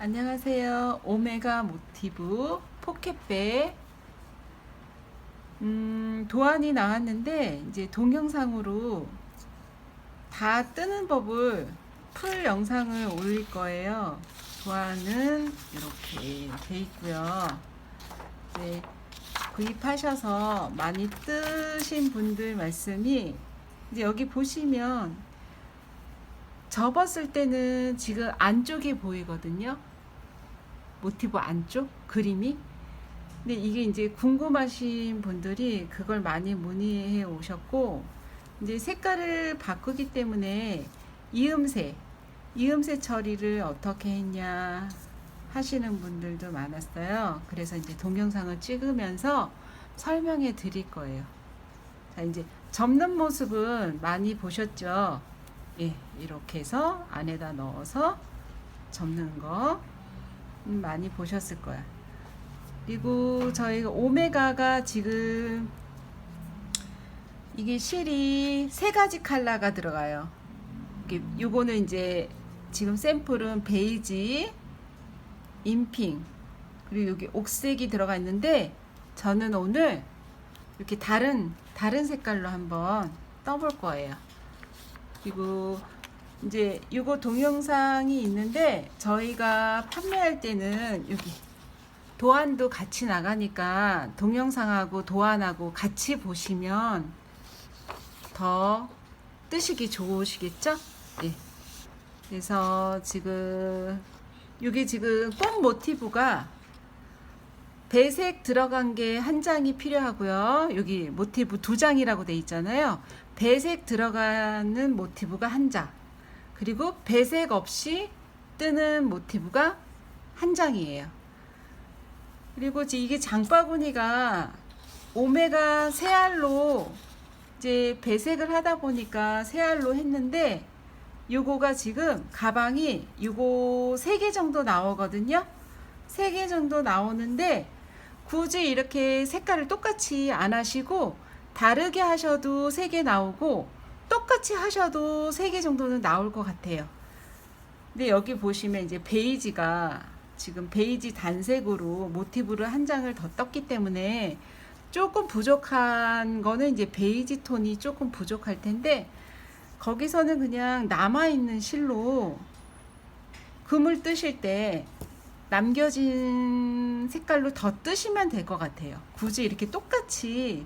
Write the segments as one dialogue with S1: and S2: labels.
S1: 안녕하세요. 오메가 모티브 포켓백 도안이 나왔는데 이제 동영상으로 다 뜨는 법을 풀 영상을 올릴 거예요. 도안은 이렇게 돼 있고요. 이제 구입하셔서 많이 뜨신 분들 말씀이 이제 여기 보시면 접었을 때는 지금 안쪽에 보이거든요. 모티브 안쪽 그림이. 근데 이게 이제 궁금하신 분들이 그걸 많이 문의해 오셨고, 이제 색깔을 바꾸기 때문에 이음새 처리를 어떻게 했냐 하시는 분들도 많았어요. 그래서 이제 동영상을 찍으면서 설명해 드릴 거예요. 자, 이제 접는 모습은 많이 보셨죠? 예, 이렇게 해서 안에다 넣어서 접는 거 많이 보셨을 거야. 그리고 저희가 오메가가 지금 이게 실이 세 가지 컬러가 들어가요. 요거는 이제 지금 샘플은 베이지, 인핑, 그리고 여기 옥색이 들어가 있는데 저는 오늘 이렇게 다른 색깔로 한번 떠볼 거예요. 그리고 이제 이거 동영상이 있는데 저희가 판매할 때는 여기 도안도 같이 나가니까 동영상하고 도안하고 같이 보시면 더 뜨시기 좋으시겠죠? 예. 그래서 지금 이게 지금 꽃 모티브가 배색 들어간 게 한 장이 필요하고요. 여기 모티브 두 장이라고 돼 있잖아요. 배색 들어가는 모티브가 한 장, 그리고 배색 없이 뜨는 모티브가 한 장이에요. 그리고 이게 장바구니가 오메가 새알로 이제 배색을 하다 보니까 새알로 했는데, 요거가 지금 가방이 요거 3개 정도 나오거든요. 3개 정도 나오는데 굳이 이렇게 색깔을 똑같이 안 하시고 다르게 하셔도 3개 나오고 똑같이 하셔도 3개 정도는 나올 것 같아요. 근데 여기 보시면 이제 베이지가 지금 베이지 단색으로 모티브를 한 장을 더 떴기 때문에 조금 부족한 거는 이제 베이지 톤이 조금 부족할 텐데, 거기서는 그냥 남아있는 실로 금을 뜨실 때 남겨진 색깔로 더 뜨시면 될 것 같아요. 굳이 이렇게 똑같이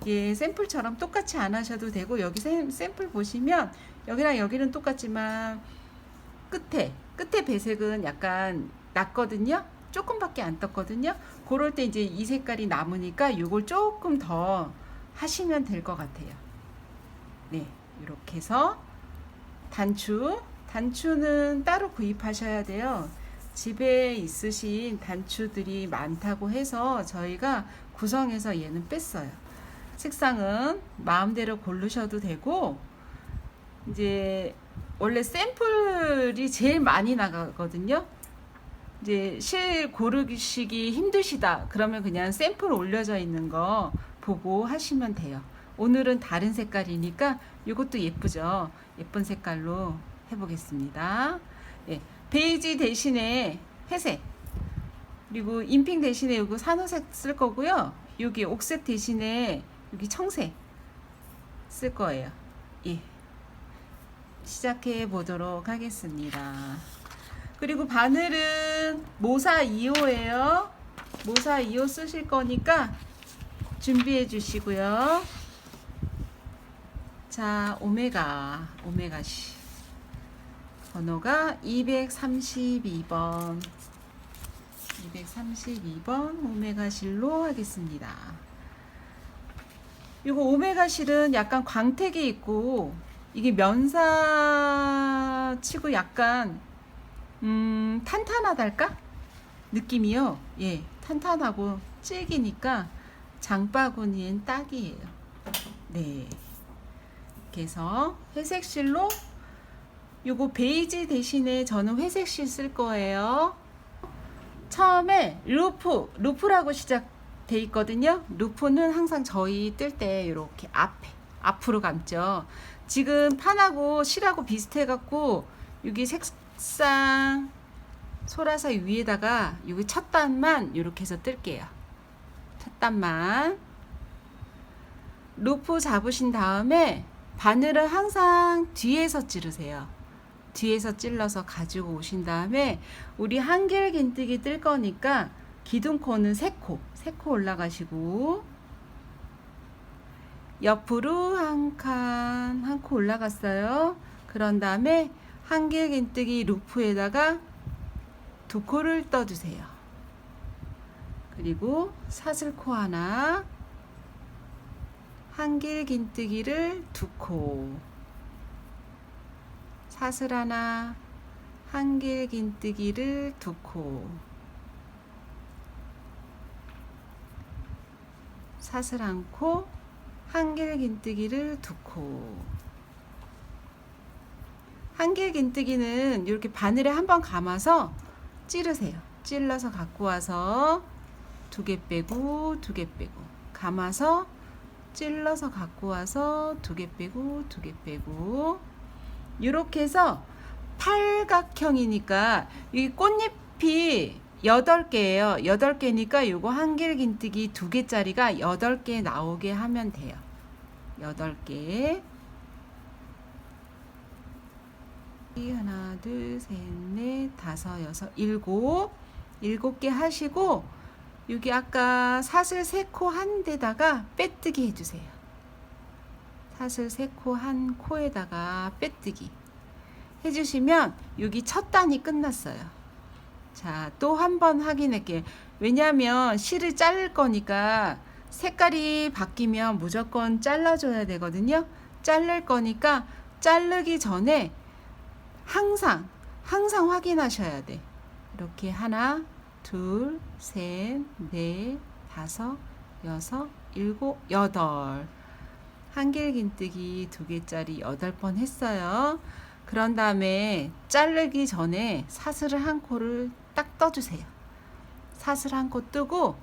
S1: 샘플처럼 똑같이 안 하셔도 되고, 여기 샘플 보시면 여기랑 여기는 똑같지만 끝에 배색은 약간 낮거든요. 조금밖에 안 떴거든요. 그럴 때 이제 이 색깔이 남으니까 이걸 조금 더 하시면 될 것 같아요. 네, 이렇게 해서 단추는 따로 구입하셔야 돼요. 집에 있으신 단추들이 많다고 해서 저희가 구성해서 얘는 뺐어요. 색상은 마음대로 고르셔도 되고, 이제 원래 샘플이 제일 많이 나가거든요. 이제 실 고르시기 힘드시다 그러면 그냥 샘플 올려져 있는 거 보고 하시면 돼요. 오늘은 다른 색깔이니까 이것도 예쁘죠. 예쁜 색깔로 해보겠습니다. 예, 베이지 대신에 회색, 그리고 인핑 대신에 이거 산호색 쓸 거고요. 여기 옥색 대신에 여기 청색 쓸 거예요. 예, 시작해 보도록 하겠습니다. 그리고 바늘은 모사 2호예요. 모사 2호 쓰실 거니까 준비해 주시고요. 자, 오메가시 번호가 232번 오메가실로 하겠습니다. 이거 오메가실은 약간 광택이 있고, 이게 면사 치고 약간 탄탄하달까? 느낌이요. 예, 탄탄하고 질기니까 장바구니엔 딱이에요. 네. 이렇게 해서 회색 실로, 요거 베이지 대신에 저는 회색 실 쓸 거예요. 처음에 루프라고 시작돼 있거든요. 루프는 항상 저희 뜰 때 이렇게 앞으로 감죠. 지금 판하고 실하고 비슷해 갖고 여기 색상 소라사 위에다가 여기 첫 단만 이렇게 해서 뜰게요. 첫 단만. 루프 잡으신 다음에 바늘을 항상 뒤에서 찌르세요. 뒤에서 찔러서 가지고 오신 다음에 우리 한길긴뜨기 뜰 거니까 기둥코는 3코 올라가시고, 옆으로 한 칸, 한 코 올라갔어요. 그런 다음에 한길긴뜨기 루프에다가 2코를 떠주세요. 그리고 사슬코 하나, 한길긴뜨기를 2코, 사슬 하나, 한길긴뜨기를 2코, 사슬 1코, 한길긴뜨기를 2코. 한길긴뜨기는 이렇게 바늘에 한번 감아서 찌르세요. 찔러서 갖고 와서 2개 빼고 2개 빼고, 감아서 찔러서 갖고 와서 2개 빼고 2개 빼고, 이렇게 해서 팔각형이니까 이 꽃잎이 8개예요. 8개니까 요거 한길긴뜨기 2개짜리가 8개 나오게 하면 돼요. 8개. 하나, 둘, 셋, 넷, 다섯, 여섯, 일곱. 7개 하시고, 여기 아까 사슬 3코 한 데다가 빼뜨기 해주세요. 사슬 3코 한 코에다가 빼뜨기 해주시면 여기 첫 단이 끝났어요. 자, 또 한 번 확인할게요. 왜냐하면 실을 자를 거니까 색깔이 바뀌면 무조건 잘라줘야 되거든요. 자를 거니까 자르기 전에 항상 확인하셔야 돼. 이렇게 하나, 둘, 셋, 넷, 다섯, 여섯, 일곱, 8. 한길긴뜨기 2개짜리 8번 했어요. 그런 다음에 자르기 전에 사슬을 1코를 딱 떠주세요. 사슬 1코 뜨고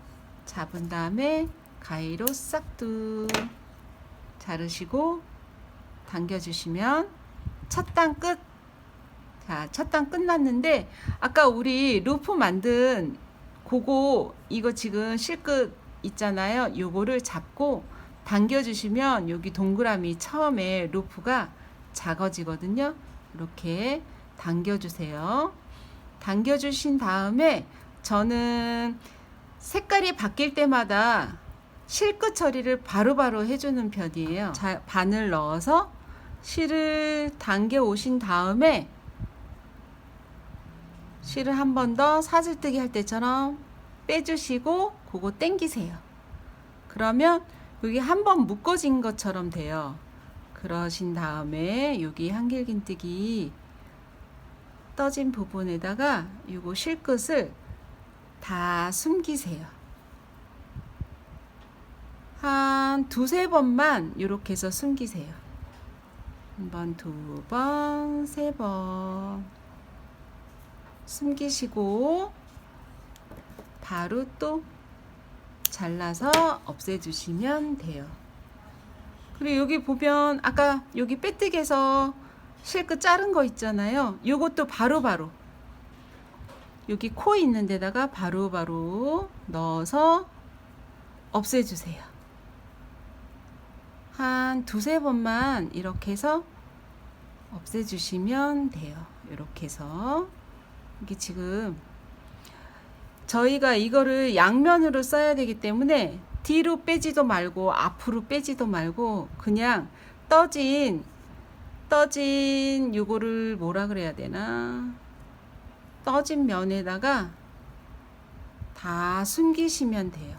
S1: 잡은 다음에 가위로 싹둑 자르시고 당겨주시면 첫 단 끝. 자, 첫 단 끝났는데 아까 우리 루프 만든 그거, 이거 지금 실끝 있잖아요. 요거를 잡고 당겨주시면 여기 동그라미 처음에 루프가 작아지거든요. 이렇게 당겨주세요. 당겨주신 다음에 저는 색깔이 바뀔 때마다 실끝 처리를 바로바로 해주는 편이에요. 자, 바늘 넣어서 실을 당겨 오신 다음에 실을 한 번 더 사슬뜨기 할 때처럼 빼주시고 그거 당기세요. 그러면 여기 한 번 묶어진 것처럼 돼요. 그러신 다음에 여기 한길긴뜨기 떠진 부분에다가 요거 실끝을 다 숨기세요. 한 2-3번만 이렇게 해서 숨기세요. 1번, 2번, 3번 숨기시고 바로 또 잘라서 없애주시면 돼요. 그리고 여기 보면 아까 여기 빼뜨기해서 실끝 자른 거 있잖아요. 요것도 바로바로 여기 코 있는 데다가 바로바로 넣어서 없애주세요. 한 2-3번만 이렇게 해서 없애주시면 돼요. 이렇게 해서 이게 지금 저희가 이거를 양면으로 써야 되기 때문에 뒤로 빼지도 말고 앞으로 빼지도 말고 그냥 떠진 요거를 뭐라 그래야 되나, 떠진 면에다가 다 숨기시면 돼요.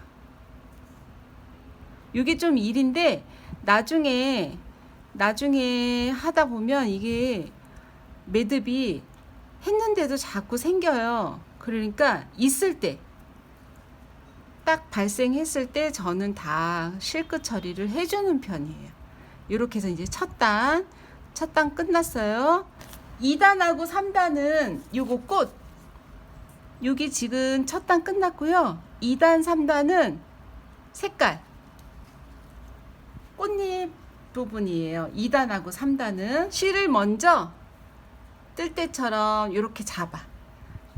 S1: 이게 좀 일인데 나중에 하다 보면 이게 매듭이 했는데도 자꾸 생겨요. 그러니까 있을 때, 딱 발생했을 때 저는 다 실끝 처리를 해주는 편이에요. 이렇게 해서 이제 첫 단 끝났어요. 2단하고 3단은 요거 꽃, 여기 지금 첫 단 끝났고요. 2단, 3단은 색깔, 꽃잎 부분이에요. 2단하고 3단은 실을 먼저 뜰 때처럼 이렇게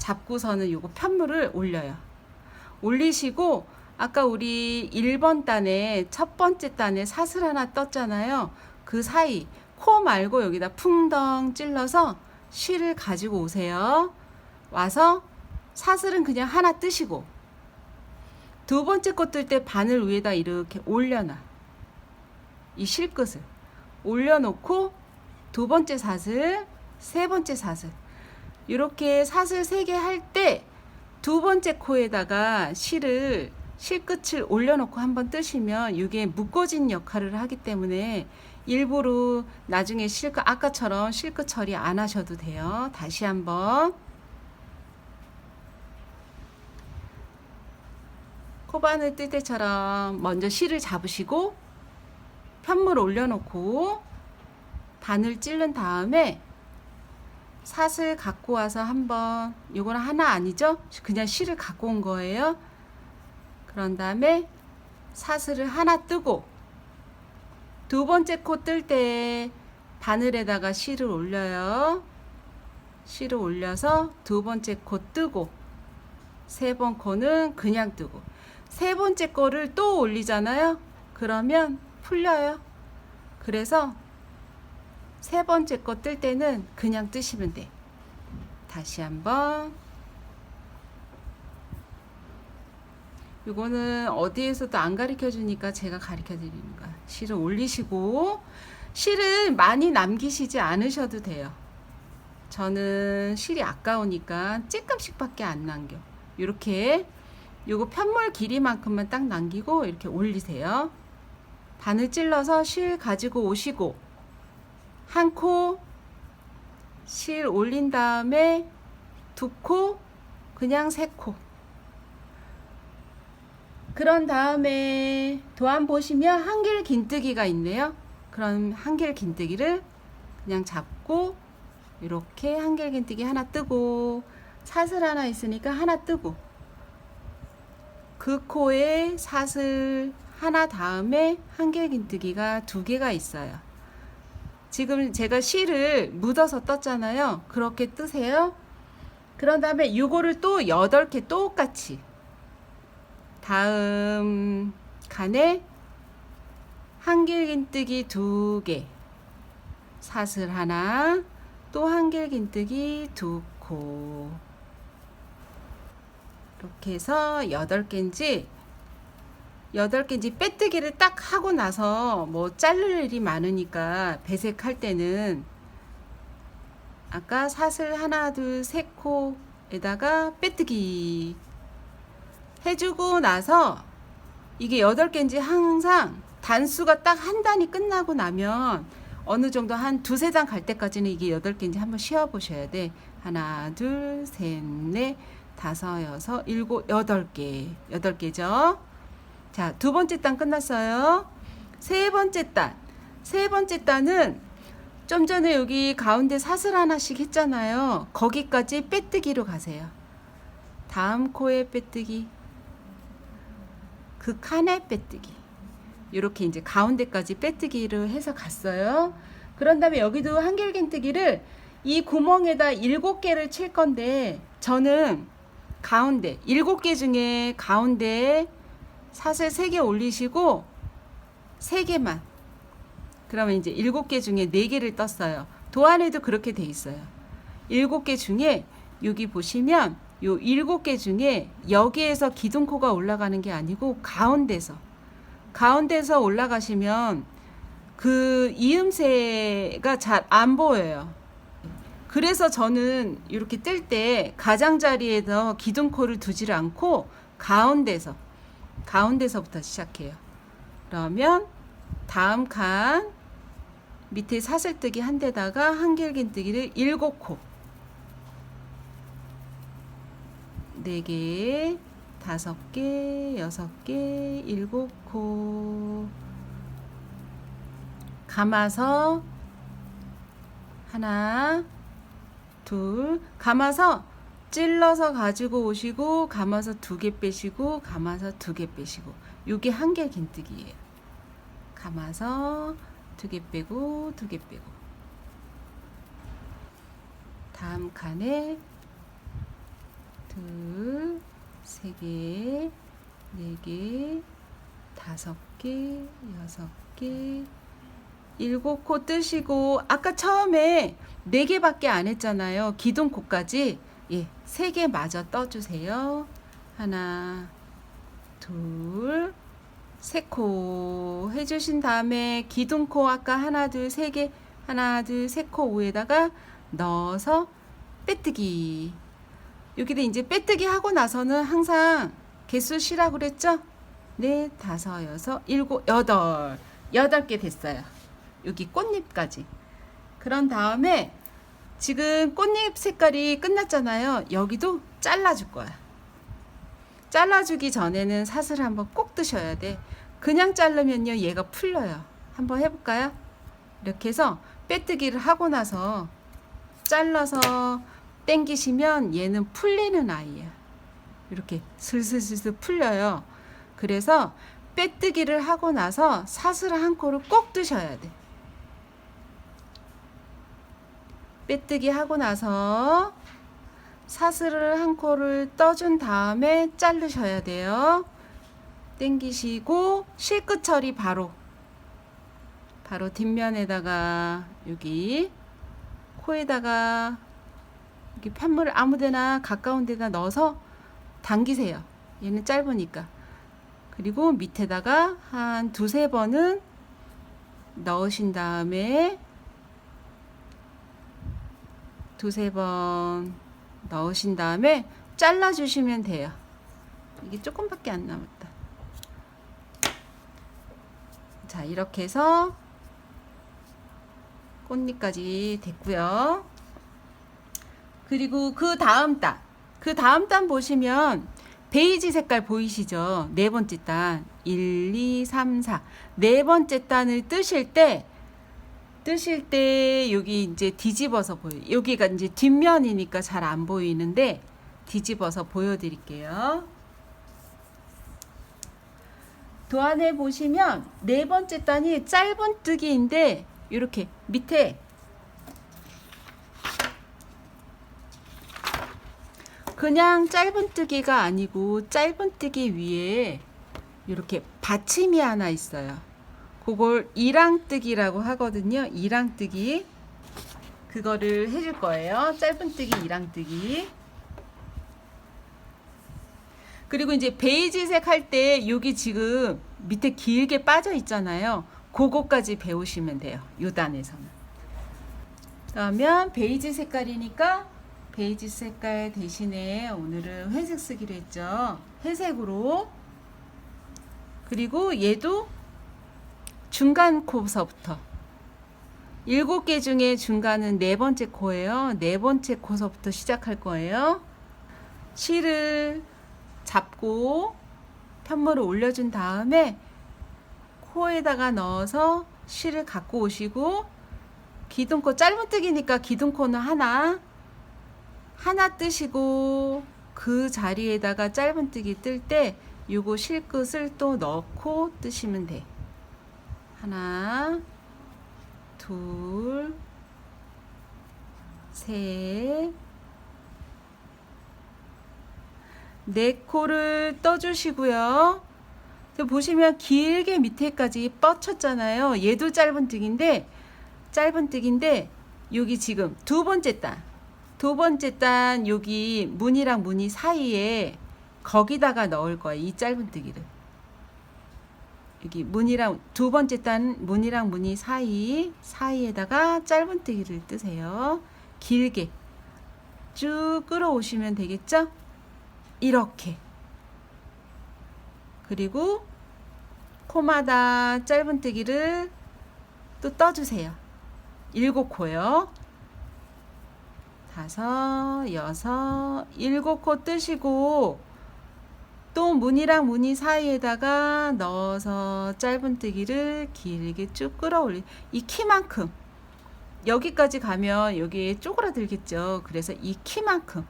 S1: 잡고서는 요거 편물을 올려요. 올리시고 아까 우리 1번 단에 첫 번째 단에 사슬 하나 떴잖아요. 그 사이 코 말고 여기다 풍덩 찔러서 실을 가지고 오세요. 와서 사슬은 그냥 하나 뜨시고 두 번째 거 뜰 때 바늘 위에다 이렇게 올려놔. 이 실끝을 올려놓고 두 번째 사슬, 세 번째 사슬 이렇게 사슬 3개 할 때 두 번째 코에다가 실끝을 올려놓고 한번 뜨시면 이게 묶어진 역할을 하기 때문에 일부러 나중에 실끝 아까처럼 실끝 처리 안 하셔도 돼요. 다시 한번 코바늘 뜰 때처럼 먼저 실을 잡으시고 편물 올려놓고 바늘 찌른 다음에 사슬 갖고 와서 한번 요거는 하나 아니죠? 그냥 실을 갖고 온 거예요. 그런 다음에 사슬을 하나 뜨고 두 번째 코 뜰 때 바늘에다가 실을 올려요. 실을 올려서 두 번째 코 뜨고 세 번 코는 그냥 뜨고 세 번째 거를 또 올리잖아요. 그러면 풀려요. 그래서 세 번째 거 뜰 때는 그냥 뜨시면 돼. 다시 한번. 이거는 어디에서도 안 가르쳐 주니까 제가 가르쳐 드리는 거야. 실을 올리시고 실을 많이 남기시지 않으셔도 돼요. 저는 실이 아까우니까 조금씩밖에 안 남겨. 이렇게 요거 편물 길이만큼만 딱 남기고 이렇게 올리세요. 바늘 찔러서 실 가지고 오시고 한 코 실 올린 다음에 두 코 그냥 세 코. 그런 다음에 도안 보시면 한길 긴뜨기가 있네요. 그럼 한길 긴뜨기를 그냥 잡고 이렇게 한길 긴뜨기 하나 뜨고 사슬 하나 있으니까 하나 뜨고 그 코에 사슬 하나 다음에 한길 긴뜨기가 2개가 있어요. 지금 제가 실을 묻어서 떴잖아요. 그렇게 뜨세요. 그런 다음에 요거를 또 8개 똑같이 다음 칸에 한길 긴뜨기 2개 사슬 하나 또 한길 긴뜨기 2코 이렇게 해서 8개인지 빼뜨기를 딱 하고 나서 뭐 자를 일이 많으니까 배색할 때는 아까 사슬 하나 둘 세 코에다가 빼뜨기 해주고 나서 이게 8개인지 항상 단수가 딱 한 단이 끝나고 나면 어느 정도 한 2-3단 갈 때까지는 이게 8개인지 한번 쉬어 보셔야 돼. 하나 둘 셋 넷 다섯 여섯 일곱 8개 8개죠. 자, 두 번째 단 끝났어요. 세 번째 단은 좀 전에 여기 가운데 사슬 하나씩 했잖아요. 거기까지 빼뜨기로 가세요. 다음 코에 빼뜨기, 그 칸에 빼뜨기. 이렇게 이제 가운데까지 빼뜨기를 해서 갔어요. 그런 다음에 여기도 한길 긴뜨기를 이 구멍에다 7개를 칠 건데 저는 가운데 7개 중에 가운데 사슬 3개 올리시고 3개만 그러면 이제 7개 중에 4개를 떴어요. 도안에도 그렇게 돼 있어요. 7개 중에 여기 보시면 요 7개 중에 여기에서 기둥코가 올라가는 게 아니고 가운데서 올라가시면 그 이음새가 잘 안 보여요. 그래서 저는 이렇게 뜰 때 가장자리에서 기둥코를 두지를 않고 가운데서부터 시작해요. 그러면 다음 칸 밑에 사슬뜨기 한 데다가 한길 긴뜨기를 7코 4개 5개 6개 7코 감아서 하나 둘 감아서 찔러서 가지고 오시고 감아서 2개 빼시고 감아서 2개 빼시고 요게 한길 긴뜨기예요. 감아서 2개 빼고 2개 빼고 다음 칸에 둘, 세 개, 네 개, 다섯 개, 여섯 개, 일곱 코 뜨시고, 아까 처음에 네 개밖에 안 했잖아요. 기둥코까지. 예, 세 개 마저 떠주세요. 하나, 둘, 세 코 해주신 다음에 기둥코 아까 하나, 둘, 세 개, 하나, 둘, 세 코 위에다가 넣어서 빼뜨기. 여기도 이제 빼뜨기 하고 나서는 항상 개수 쉬라고 그랬죠? 네, 다섯, 여섯, 일곱, 여덟. 8개 됐어요. 여기 꽃잎까지. 그런 다음에 지금 꽃잎 색깔이 끝났잖아요. 여기도 잘라줄 거야. 잘라주기 전에는 사슬을 한번 꼭 뜨셔야 돼. 그냥 자르면요, 얘가 풀려요. 한번 해볼까요? 이렇게 해서 빼뜨기를 하고 나서 잘라서 당기시면 얘는 풀리는 아이야. 이렇게 슬슬슬슬 풀려요. 그래서 빼뜨기를 하고 나서 사슬 한 코를 꼭 뜨셔야 돼. 빼뜨기 하고 나서 사슬을 한 코를 떠준 다음에 자르셔야 돼요. 당기시고 실끝 처리 바로 뒷면에다가 여기 코에다가 여기 편물을 아무데나 가까운 데다 넣어서 당기세요. 얘는 짧으니까. 그리고 밑에다가 한 두세 번은 넣으신 다음에 두세 번 넣으신 다음에 잘라주시면 돼요. 이게 조금밖에 안 남았다. 자, 이렇게 해서 꽃잎까지 됐고요. 그리고 그 다음 단 보시면 베이지 색깔 보이시죠? 네 번째 단 1, 2, 3, 4 네 번째 단을 뜨실 때 여기 이제 뒤집어서 보여요. 여기가 이제 뒷면이니까 잘 안 보이는데 뒤집어서 보여드릴게요. 도안에 보시면 네 번째 단이 짧은뜨기인데 이렇게 밑에 그냥 짧은뜨기가 아니고 짧은뜨기 위에 이렇게 받침이 하나 있어요. 그걸 이랑뜨기라고 하거든요. 이랑뜨기. 그거를 해줄 거예요. 짧은뜨기, 이랑뜨기. 그리고 이제 베이지색 할 때 여기 지금 밑에 길게 빠져 있잖아요. 그거까지 배우시면 돼요. 요 단에서는. 그러면 베이지 색깔이니까 베이지 색깔 대신에 오늘은 회색 쓰기로 했죠. 회색으로. 그리고 얘도 중간 코서부터 7개 중에 중간은 네 번째 코예요. 네 번째 코서부터 시작할 거예요. 실을 잡고 편물을 올려준 다음에 코에다가 넣어서 실을 갖고 오시고 기둥코 짧은뜨기니까 기둥코는 하나 뜨시고 그 자리에다가 짧은뜨기 뜰 때 요거 실끝을 또 넣고 뜨시면 돼. 하나, 둘, 셋, 네 코를 떠주시고요. 보시면 길게 밑에까지 뻗쳤잖아요. 얘도 짧은뜨기인데 여기 지금 두 번째 단 여기 무늬랑 무늬 사이에 거기다가 넣을 거예요. 이 짧은뜨기를. 여기 무늬랑 두 번째 단 무늬랑 무늬 사이에다가 짧은뜨기를 뜨세요. 길게 쭉 끌어오시면 되겠죠? 이렇게. 그리고 코마다 짧은뜨기를 또 떠주세요. 7코요. 5, 6, 7코 뜨시고 또 무늬랑 무늬 사이에다가 넣어서 짧은뜨기를 길게 쭉 끌어올리. 이 키만큼 여기까지 가면 여기에 쪼그라들겠죠. 그래서 이 키만큼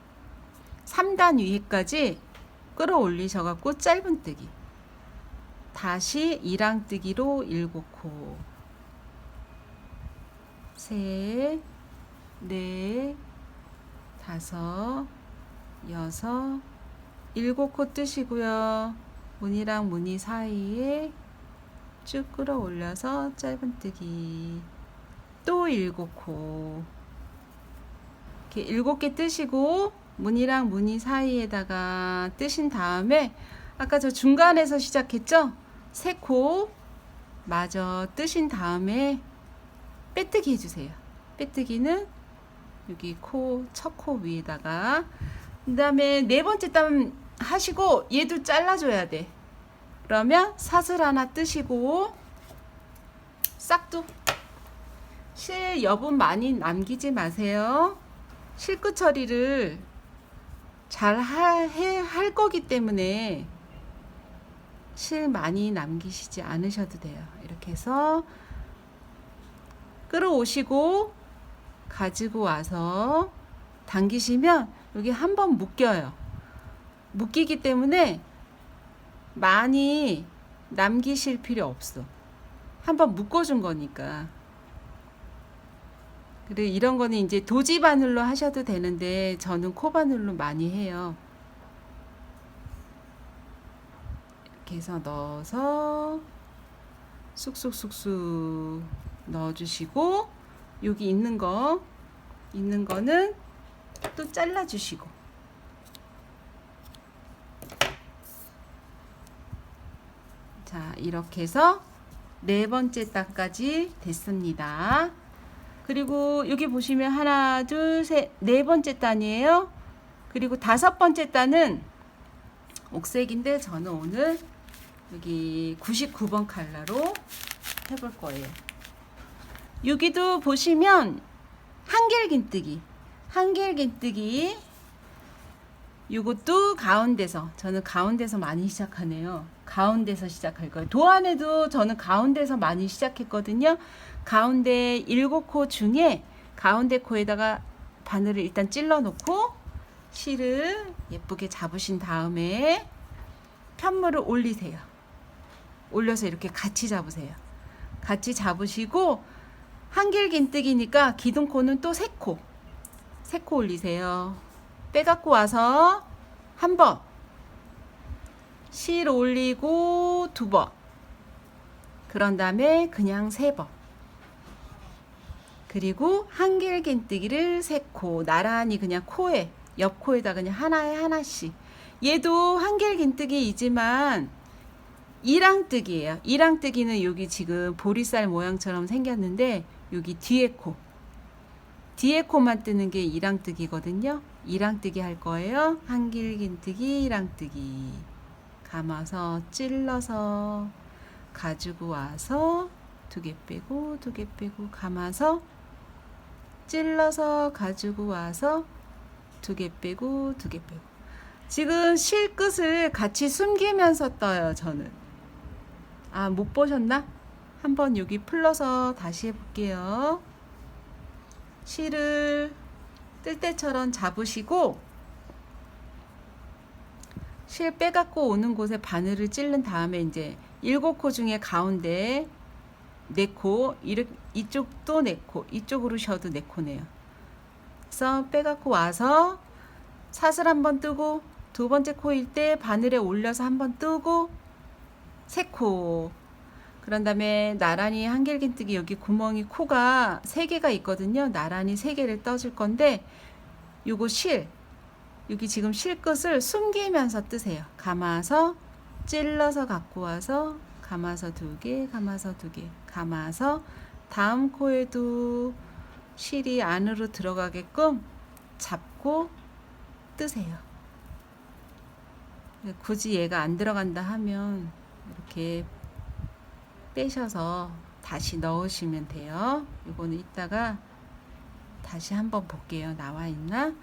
S1: 3단 위에까지 끌어올리셔갖고 짧은뜨기. 다시 이랑뜨기로 7코. 셋, 넷, 5, 여섯, 일곱 코 뜨시고요. 무늬랑 무늬 사이에 쭉 끌어올려서 짧은뜨기. 또 일곱 코. 이렇게 일곱 개 뜨시고 무늬랑 무늬 사이에다가 뜨신 다음에 아까 저 중간에서 시작했죠? 세 코 마저 뜨신 다음에 빼뜨기 해주세요. 빼뜨기는 여기 코, 첫 코 위에다가. 그 다음에 네 번째 땀 하시고 얘도 잘라줘야 돼. 그러면 사슬 하나 뜨시고 싹둑. 실 여분 많이 남기지 마세요. 실끝 처리를 잘 할 거기 때문에 실 많이 남기시지 않으셔도 돼요. 이렇게 해서 끌어오시고 가지고 와서 당기시면 여기 한번 묶여요. 묶이기 때문에 많이 남기실 필요 없어. 한번 묶어준 거니까. 그리고 이런 거는 이제 도지 바늘로 하셔도 되는데 저는 코 바늘로 많이 해요. 이렇게 해서 넣어서 쑥쑥쑥쑥 넣어주시고 여기 있는 거는 또 잘라주시고. 자, 이렇게 해서 네 번째 단까지 됐습니다. 그리고 여기 보시면 하나, 둘, 셋, 네 번째 단이에요. 그리고 다섯 번째 단은 옥색인데 저는 오늘 여기 99번 컬러로 해볼 거예요. 여기도 보시면 한길긴뜨기, 한길긴뜨기. 요것도 가운데서, 저는 가운데서 많이 시작하네요. 가운데서 시작할 거예요. 도안에도 저는 가운데서 많이 시작했거든요. 가운데 7코 중에 가운데 코에다가 바늘을 일단 찔러 놓고 실을 예쁘게 잡으신 다음에 편물을 올리세요. 올려서 이렇게 같이 잡으세요. 같이 잡으시고 한길긴뜨기니까 기둥코는 또 3코, 3코 올리세요. 빼갖고 와서 한 번, 실 올리고 2번, 그런 다음에 그냥 3번. 그리고 한길긴뜨기를 3코 나란히 그냥 코에, 옆 코에다 그냥 하나에 하나씩. 얘도 한길긴뜨기이지만 이랑뜨기예요. 이랑뜨기는 여기 지금 보리쌀 모양처럼 생겼는데 여기 뒤에 코, 뒤에 코만 뜨는 게 이랑뜨기거든요. 이랑뜨기 할 거예요. 한길긴뜨기, 이랑뜨기. 감아서 찔러서 가지고 와서 2개 빼고 2개 빼고 감아서 찔러서 가지고 와서 2개 빼고 2개 빼고. 지금 실끝을 같이 숨기면서 떠요. 저는. 아, 못 보셨나? 한번 여기 풀러서 다시 해볼게요. 실을 뜰 때처럼 잡으시고 실 빼갖고 오는 곳에 바늘을 찌른 다음에 이제 7코 중에 가운데 4코, 이쪽도 4코, 이쪽으로 쉬어도 4코네요. 그래서 빼갖고 와서 사슬 한번 뜨고 두 번째 코일 때 바늘에 올려서 한번 뜨고 3코. 그런 다음에 나란히 한길긴뜨기 여기 구멍이 코가 3개가 있거든요. 나란히 3개를 떠줄 건데 요거 실, 여기 지금 실끝을 숨기면서 뜨세요. 감아서 찔러서 갖고 와서 감아서 2개, 감아서 2개, 감아서 다음 코에도 실이 안으로 들어가게끔 잡고 뜨세요. 굳이 얘가 안 들어간다 하면 이렇게 빼셔서 다시 넣으시면 돼요. 이거는 이따가 다시 한번 볼게요. 나와 있나?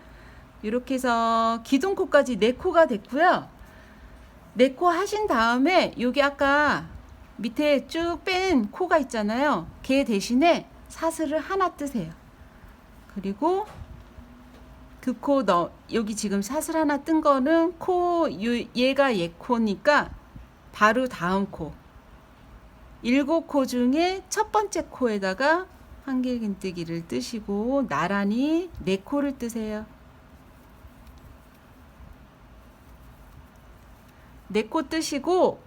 S1: 이렇게 해서 기둥코까지 4코가 됐고요. 4코 하신 다음에 여기 아까 밑에 쭉 뺀 코가 있잖아요. 걔 대신에 사슬을 하나 뜨세요. 그리고 그 코 여기 지금 사슬 하나 뜬 거는 얘가 얘 코니까 바로 다음 코 7코 중에 첫 번째 코에다가 한길긴뜨기를 뜨시고 나란히 4코를 뜨세요. 네 코 뜨시고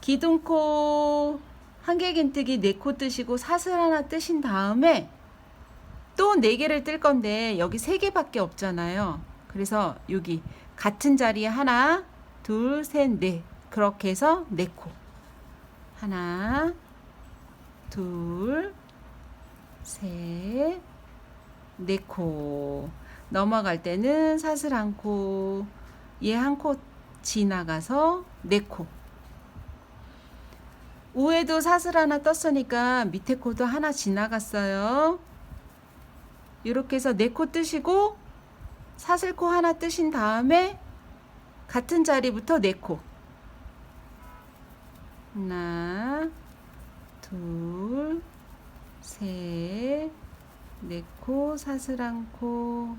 S1: 기둥코 한길긴뜨기 네 코 뜨시고 사슬 하나 뜨신 다음에 또 4개를 뜰 건데 여기 3개밖에 없잖아요. 그래서 여기 같은 자리에 하나, 둘, 셋, 넷 그렇게 해서 4코 하나, 둘, 셋, 4코 넘어갈 때는 사슬 1코 얘 1코 지나가서 4코 위에도 사슬 하나 떴으니까 밑에 코도 하나 지나갔어요. 이렇게 해서 4코 뜨시고 사슬코 하나 뜨신 다음에 같은 자리부터 4코 하나 둘 셋 4코 사슬 1코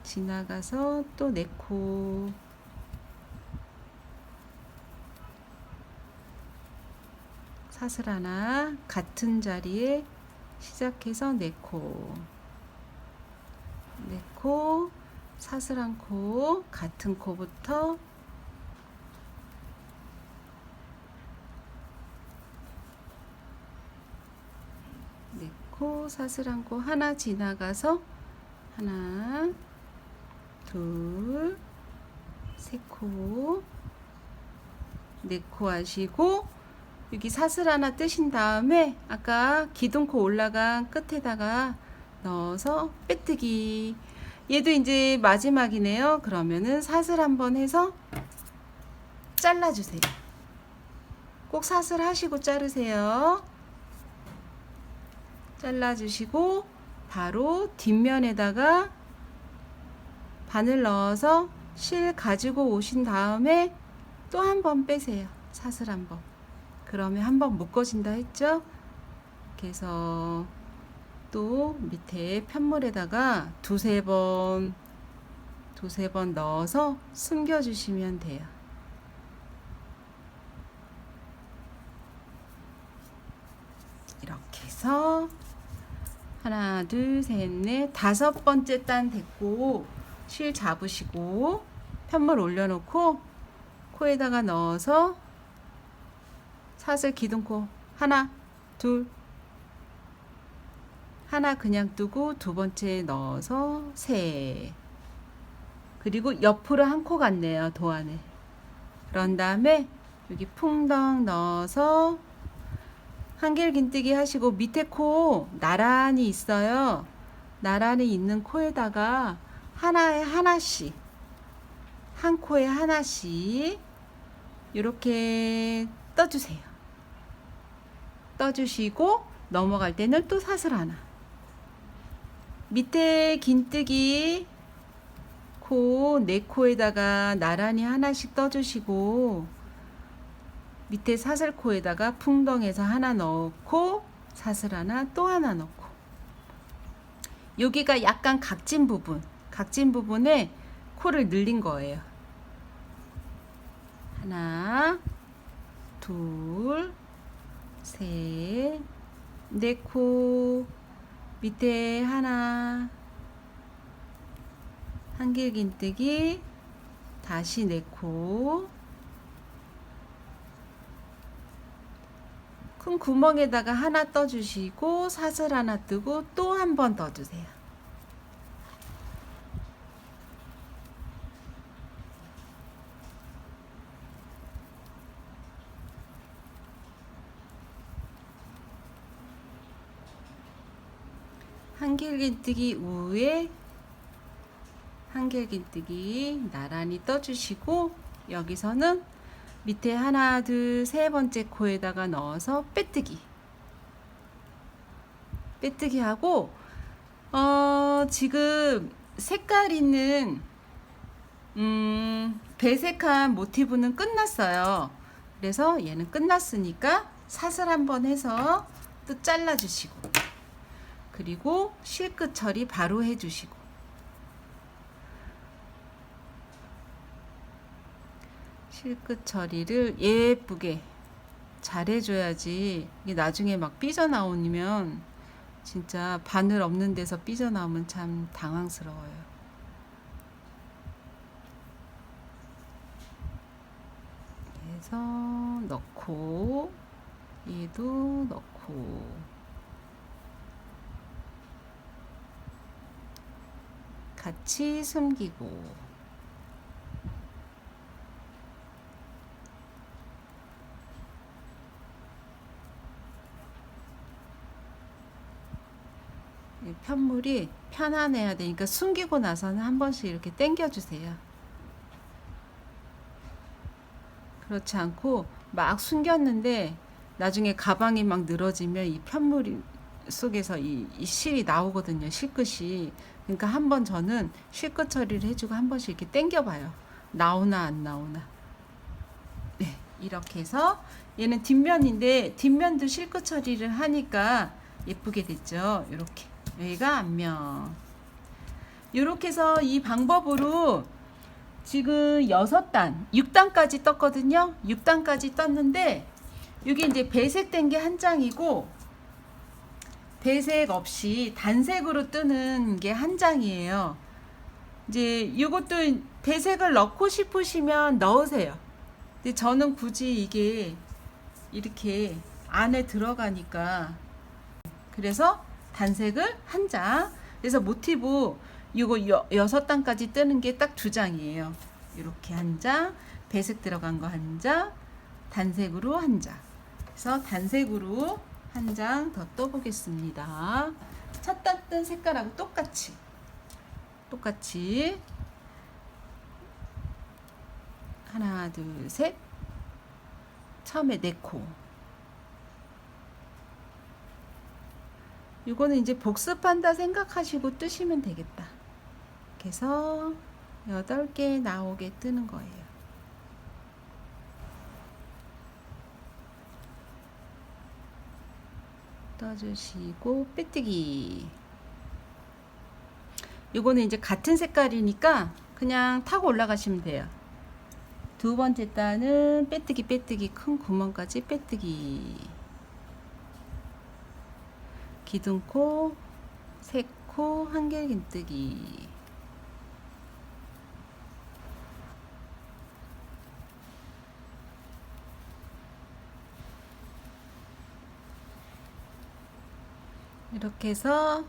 S1: 지나가서 또 4코 사슬 하나 같은 자리에 시작해서 4코 4코 사슬 1코 같은 코부터 코 사슬 1코 하나 지나가서 하나 둘 3코 4코 하시고 여기 사슬 하나 뜨신 다음에 아까 기둥코 올라간 끝에다가 넣어서 빼뜨기 얘도 이제 마지막이네요. 그러면은 사슬 한번 해서 잘라주세요. 꼭 사슬 하시고 자르세요. 잘라주시고 바로 뒷면에다가 바늘 넣어서 실 가지고 오신 다음에 또 한 번 빼세요. 사슬 한 번. 그러면 한 번 묶어진다 했죠? 그래서 또 밑에 편물에다가 두세 번 넣어서 숨겨주시면 돼요. 이렇게 해서 하나 둘 셋 넷 5번째 단 됐고 실 잡으시고 편물 올려놓고 코에다가 넣어서 사슬 기둥코 하나 둘 하나 그냥 뜨고 2번째 넣어서 셋 그리고 옆으로 한 코 같네요. 도안에 그런 다음에 여기 풍덩 넣어서 한길긴뜨기 하시고 밑에 코 나란히 있어요. 나란히 있는 코에다가 하나에 하나씩 한 코에 하나씩 이렇게 떠주세요. 떠주시고 넘어갈 때는 또 사슬 하나 밑에 긴뜨기 코 4코에다가 나란히 하나씩 떠주시고 밑에 사슬코에다가 풍덩해서 하나 넣고 사슬 하나 또 하나 넣고 여기가 약간 각진 부분에 코를 늘린 거예요. 하나 둘 셋 4코 밑에 하나 한길긴뜨기 다시 4코 큰 구멍에다가 하나 떠주시고 사슬 하나 뜨고 또 한 번 떠주세요. 한길긴뜨기 위에 한길긴뜨기 나란히 떠주시고 여기서는 밑에 하나 둘 3번째 코에다가 넣어서 빼뜨기 하고 지금 색깔 있는 배색한 모티브는 끝났어요. 그래서 얘는 끝났으니까 사슬 한번 해서 또 잘라 주시고 그리고 실끝 처리 바로 해 주시고 실끝 처리를 예쁘게 잘 해줘야지 이게 나중에 막 삐져나오면 진짜 바늘 없는 데서 삐져나오면 참 당황스러워요. 그래서 넣고 얘도 넣고 같이 숨기고 편물이 편안해야 되니까 숨기고 나서는 한 번씩 이렇게 당겨 주세요. 그렇지 않고 막 숨겼는데 나중에 가방이 막 늘어지면 이 편물 속에서 이 실이 나오거든요. 실끝이. 그러니까 한번 저는 실끝 처리를 해주고 한 번씩 이렇게 당겨 봐요. 나오나 안 나오나. 네, 이렇게 해서 얘는 뒷면인데 뒷면도 실끝 처리를 하니까 예쁘게 됐죠. 이렇게. 여기가 앞면. 이렇게 해서 이 방법으로 지금 6단, 6단까지 떴거든요. 6단까지 떴는데 이게 이제 배색된 게 한 장이고 배색 없이 단색으로 뜨는 게 한 장이에요. 이제 이것도 배색을 넣고 싶으시면 넣으세요. 근데 저는 굳이 이게 이렇게 안에 들어가니까 그래서 단색을 한 장. 그래서 모티브 이거 6단까지 뜨는 게 딱 2장이에요. 이렇게 한 장, 배색 들어간 거 한 장, 단색으로 한 장. 그래서 단색으로 한 장 더 떠보겠습니다. 첫 땄던 색깔하고 똑같이 하나, 둘, 셋. 처음에 4코. 이거는 이제 복습한다 생각하시고 뜨시면 되겠다. 이렇게 해서 8개 나오게 뜨는 거예요. 떠주시고 빼뜨기. 이거는 이제 같은 색깔이니까 그냥 타고 올라가시면 돼요. 두 번째 단은 빼뜨기 큰 구멍까지 빼뜨기. 기둥코, 3코, 한길긴뜨기. 이렇게 해서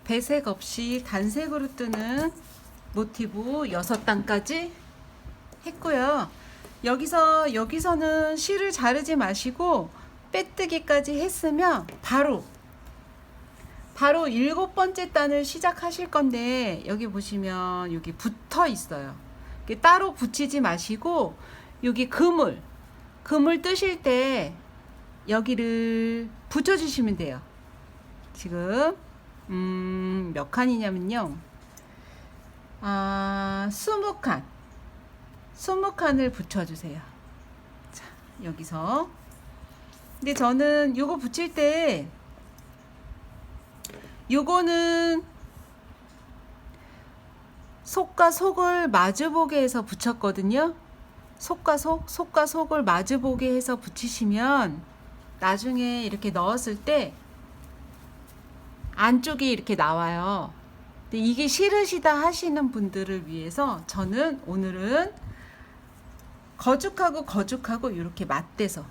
S1: 배색 없이 단색으로 뜨는 모티브 6단까지 했고요. 여기서는 실을 자르지 마시고 빼뜨기까지 했으면 바로 7번째 단을 시작하실 건데 여기 보시면 여기 붙어 있어요. 따로 붙이지 마시고 여기 그물 뜨실 때 여기를 붙여주시면 돼요. 지금 몇 칸이냐면요. 20칸을 붙여주세요. 자, 여기서. 근데 저는 요거 붙일 때 요거는 속과 속을 마주보게 해서 붙였거든요. 속과 속을 마주보게 해서 붙이시면 나중에 이렇게 넣었을 때 안쪽이 이렇게 나와요. 근데 이게 싫으시다 하시는 분들을 위해서 저는 오늘은 거죽하고 이렇게 맞대서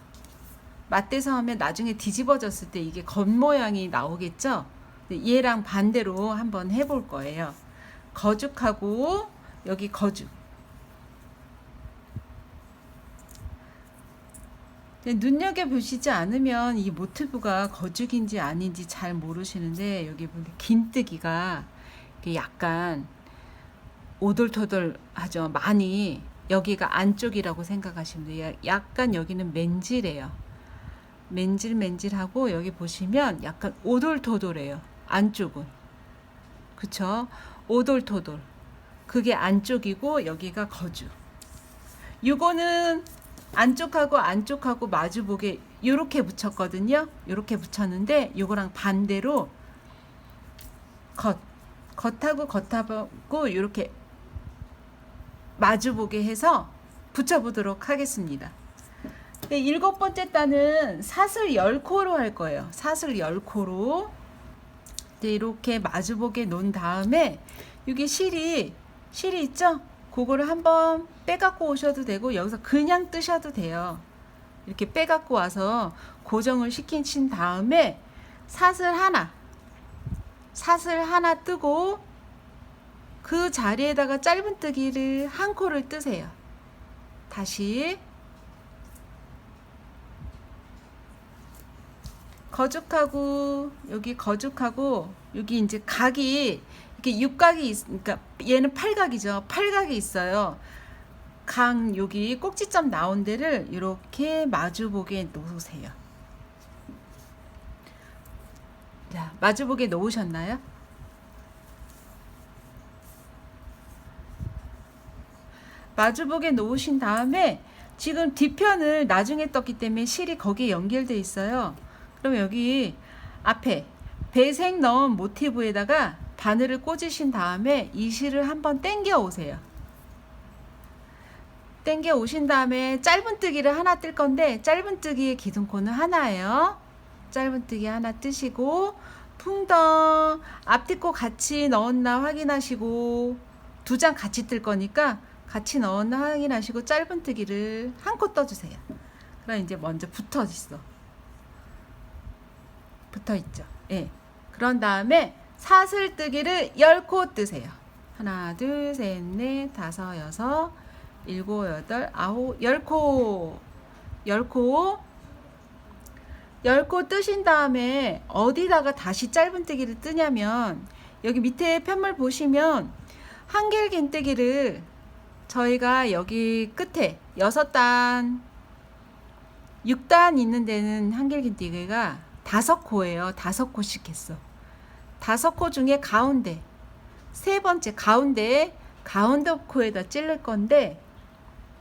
S1: 하면 나중에 뒤집어졌을 때 이게 겉모양이 나오겠죠. 얘랑 반대로 한번 해볼 거예요. 거죽하고 여기 거죽. 눈여겨보시지 않으면 이 모티브가 거죽인지 아닌지 잘 모르시는데 여기 보면 긴뜨기가 약간 오돌토돌하죠. 많이 여기가 안쪽이라고 생각하시면 돼요. 약간 여기는 맨질해요. 맨질하고 여기 보시면 약간 오돌토돌해요. 안쪽은. 그쵸? 오돌토돌. 그게 안쪽이고 여기가 거죽. 이거는 안쪽하고 마주보게 요렇게 붙였거든요. 요렇게 붙였는데 요거랑 반대로 겉하고 요렇게 마주보게 해서 붙여보도록 하겠습니다. 7번째 단은 사슬 10코로 할 거예요. 사슬 10코로 이렇게 마주보게 놓은 다음에 여기 실이 있죠? 그거를 한번 빼갖고 오셔도 되고 여기서 그냥 뜨셔도 돼요. 이렇게 빼갖고 와서 고정을 시키신 다음에 사슬 하나 뜨고 그 자리에다가 짧은뜨기를 한 코를 뜨세요. 다시 거죽하고 여기 이제 각이 이렇게 육각이 그러니까 얘는 팔각이죠. 팔각이 있어요. 각 여기 꼭지점 나온 데를 이렇게 마주보게 놓으세요. 자, 마주보게 놓으셨나요? 마주보게 놓으신 다음에 지금 뒤편을 나중에 떴기 때문에 실이 거기에 연결되어 있어요. 그럼 여기 앞에 배색 넣은 모티브에다가 바늘을 꽂으신 다음에 이 실을 한번 당겨 오세요. 당겨 오신 다음에 짧은뜨기를 하나 뜰 건데 짧은뜨기의 기둥코는 하나예요. 짧은뜨기 하나 뜨시고 풍덩 앞뒤코 같이 넣었나 확인하시고 두 장 같이 뜰 거니까 같이 넣었나 확인하시고 짧은뜨기를 한 코 떠주세요. 그럼 이제 먼저 붙어 있죠. 예. 그런 다음에 사슬뜨기를 10코 뜨세요. 하나, 둘, 셋, 넷, 다섯, 여섯, 일곱, 여덟, 아홉, 10코. 10코 뜨신 다음에 어디다가 다시 짧은뜨기를 뜨냐면 여기 밑에 편물 보시면 한길긴뜨기를 저희가 여기 끝에 6단 6단 있는 데는 한길긴뜨기가 5코예요. 5코씩 했어. 5코 중에 가운데 세 번째 가운데 코에다 찌를 건데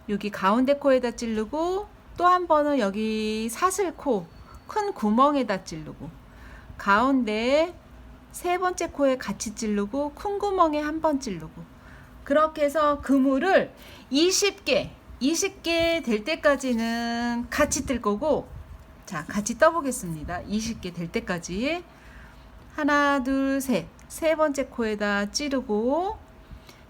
S1: 여기 가운데 코에다 찌르고 또 한 번은 여기 사슬코 큰 구멍에다 찌르고 가운데 세 번째 코에 같이 찌르고 큰 구멍에 한 번 찌르고 그렇게 해서 그물을 20개 될 때까지는 같이 뜰 거고 자 같이 떠보겠습니다. 20개 될 때까지 하나 둘 셋 세 번째 코에다 찌르고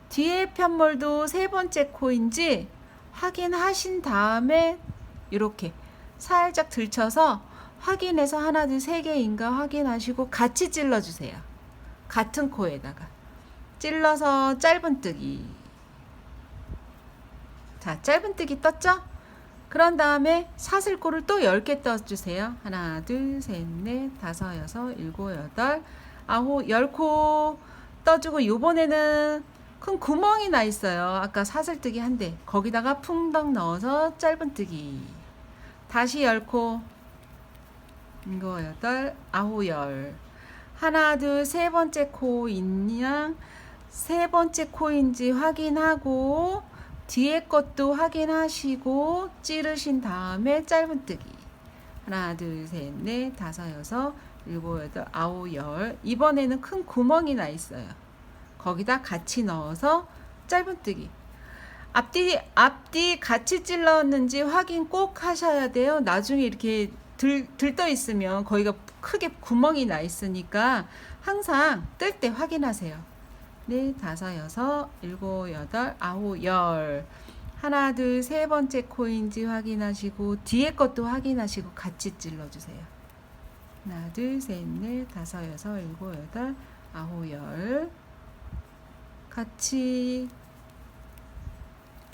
S1: 뒤에 편물도 세 번째 코인지 확인하신 다음에 이렇게 살짝 들쳐서 확인해서 하나 둘 세 개인가 확인하시고 같이 찔러주세요. 같은 코에다가 찔러서 짧은뜨기. 자, 짧은뜨기 떴죠? 그런 다음에 사슬코를 또 10개 떠주세요. 하나, 둘, 셋, 넷, 다섯, 여섯, 일곱, 여덟, 아홉, 10코 떠주고 요번에는 큰 구멍이 나 있어요. 아까 사슬뜨기 한 대. 거기다가 풍덩 넣어서 짧은뜨기. 다시 10코. 일곱, 여덟, 아홉, 열. 하나, 둘, 세 번째 코 있냐? 세 번째 코인지 확인하고 뒤에 것도 확인하시고 찌르신 다음에 짧은뜨기. 하나, 둘, 셋, 넷, 다섯, 여섯, 일곱, 여덟, 아홉, 열. 이번에는 큰 구멍이 나 있어요. 거기다 같이 넣어서 짧은뜨기. 앞뒤 같이 찔렀는지 확인 꼭 하셔야 돼요. 나중에 이렇게 들떠 있으면 거기가 크게 구멍이 나 있으니까 항상 뜰 때 확인하세요. 네, 다섯, 여섯, 일곱, 여덟, 아홉, 열. 하나, 둘, 세 번째 코인지 확인하시고 뒤에 것도 확인하시고 같이 찔러주세요. 하나, 둘, 셋, 넷, 다섯, 여섯, 일곱, 여덟, 아홉, 열. 같이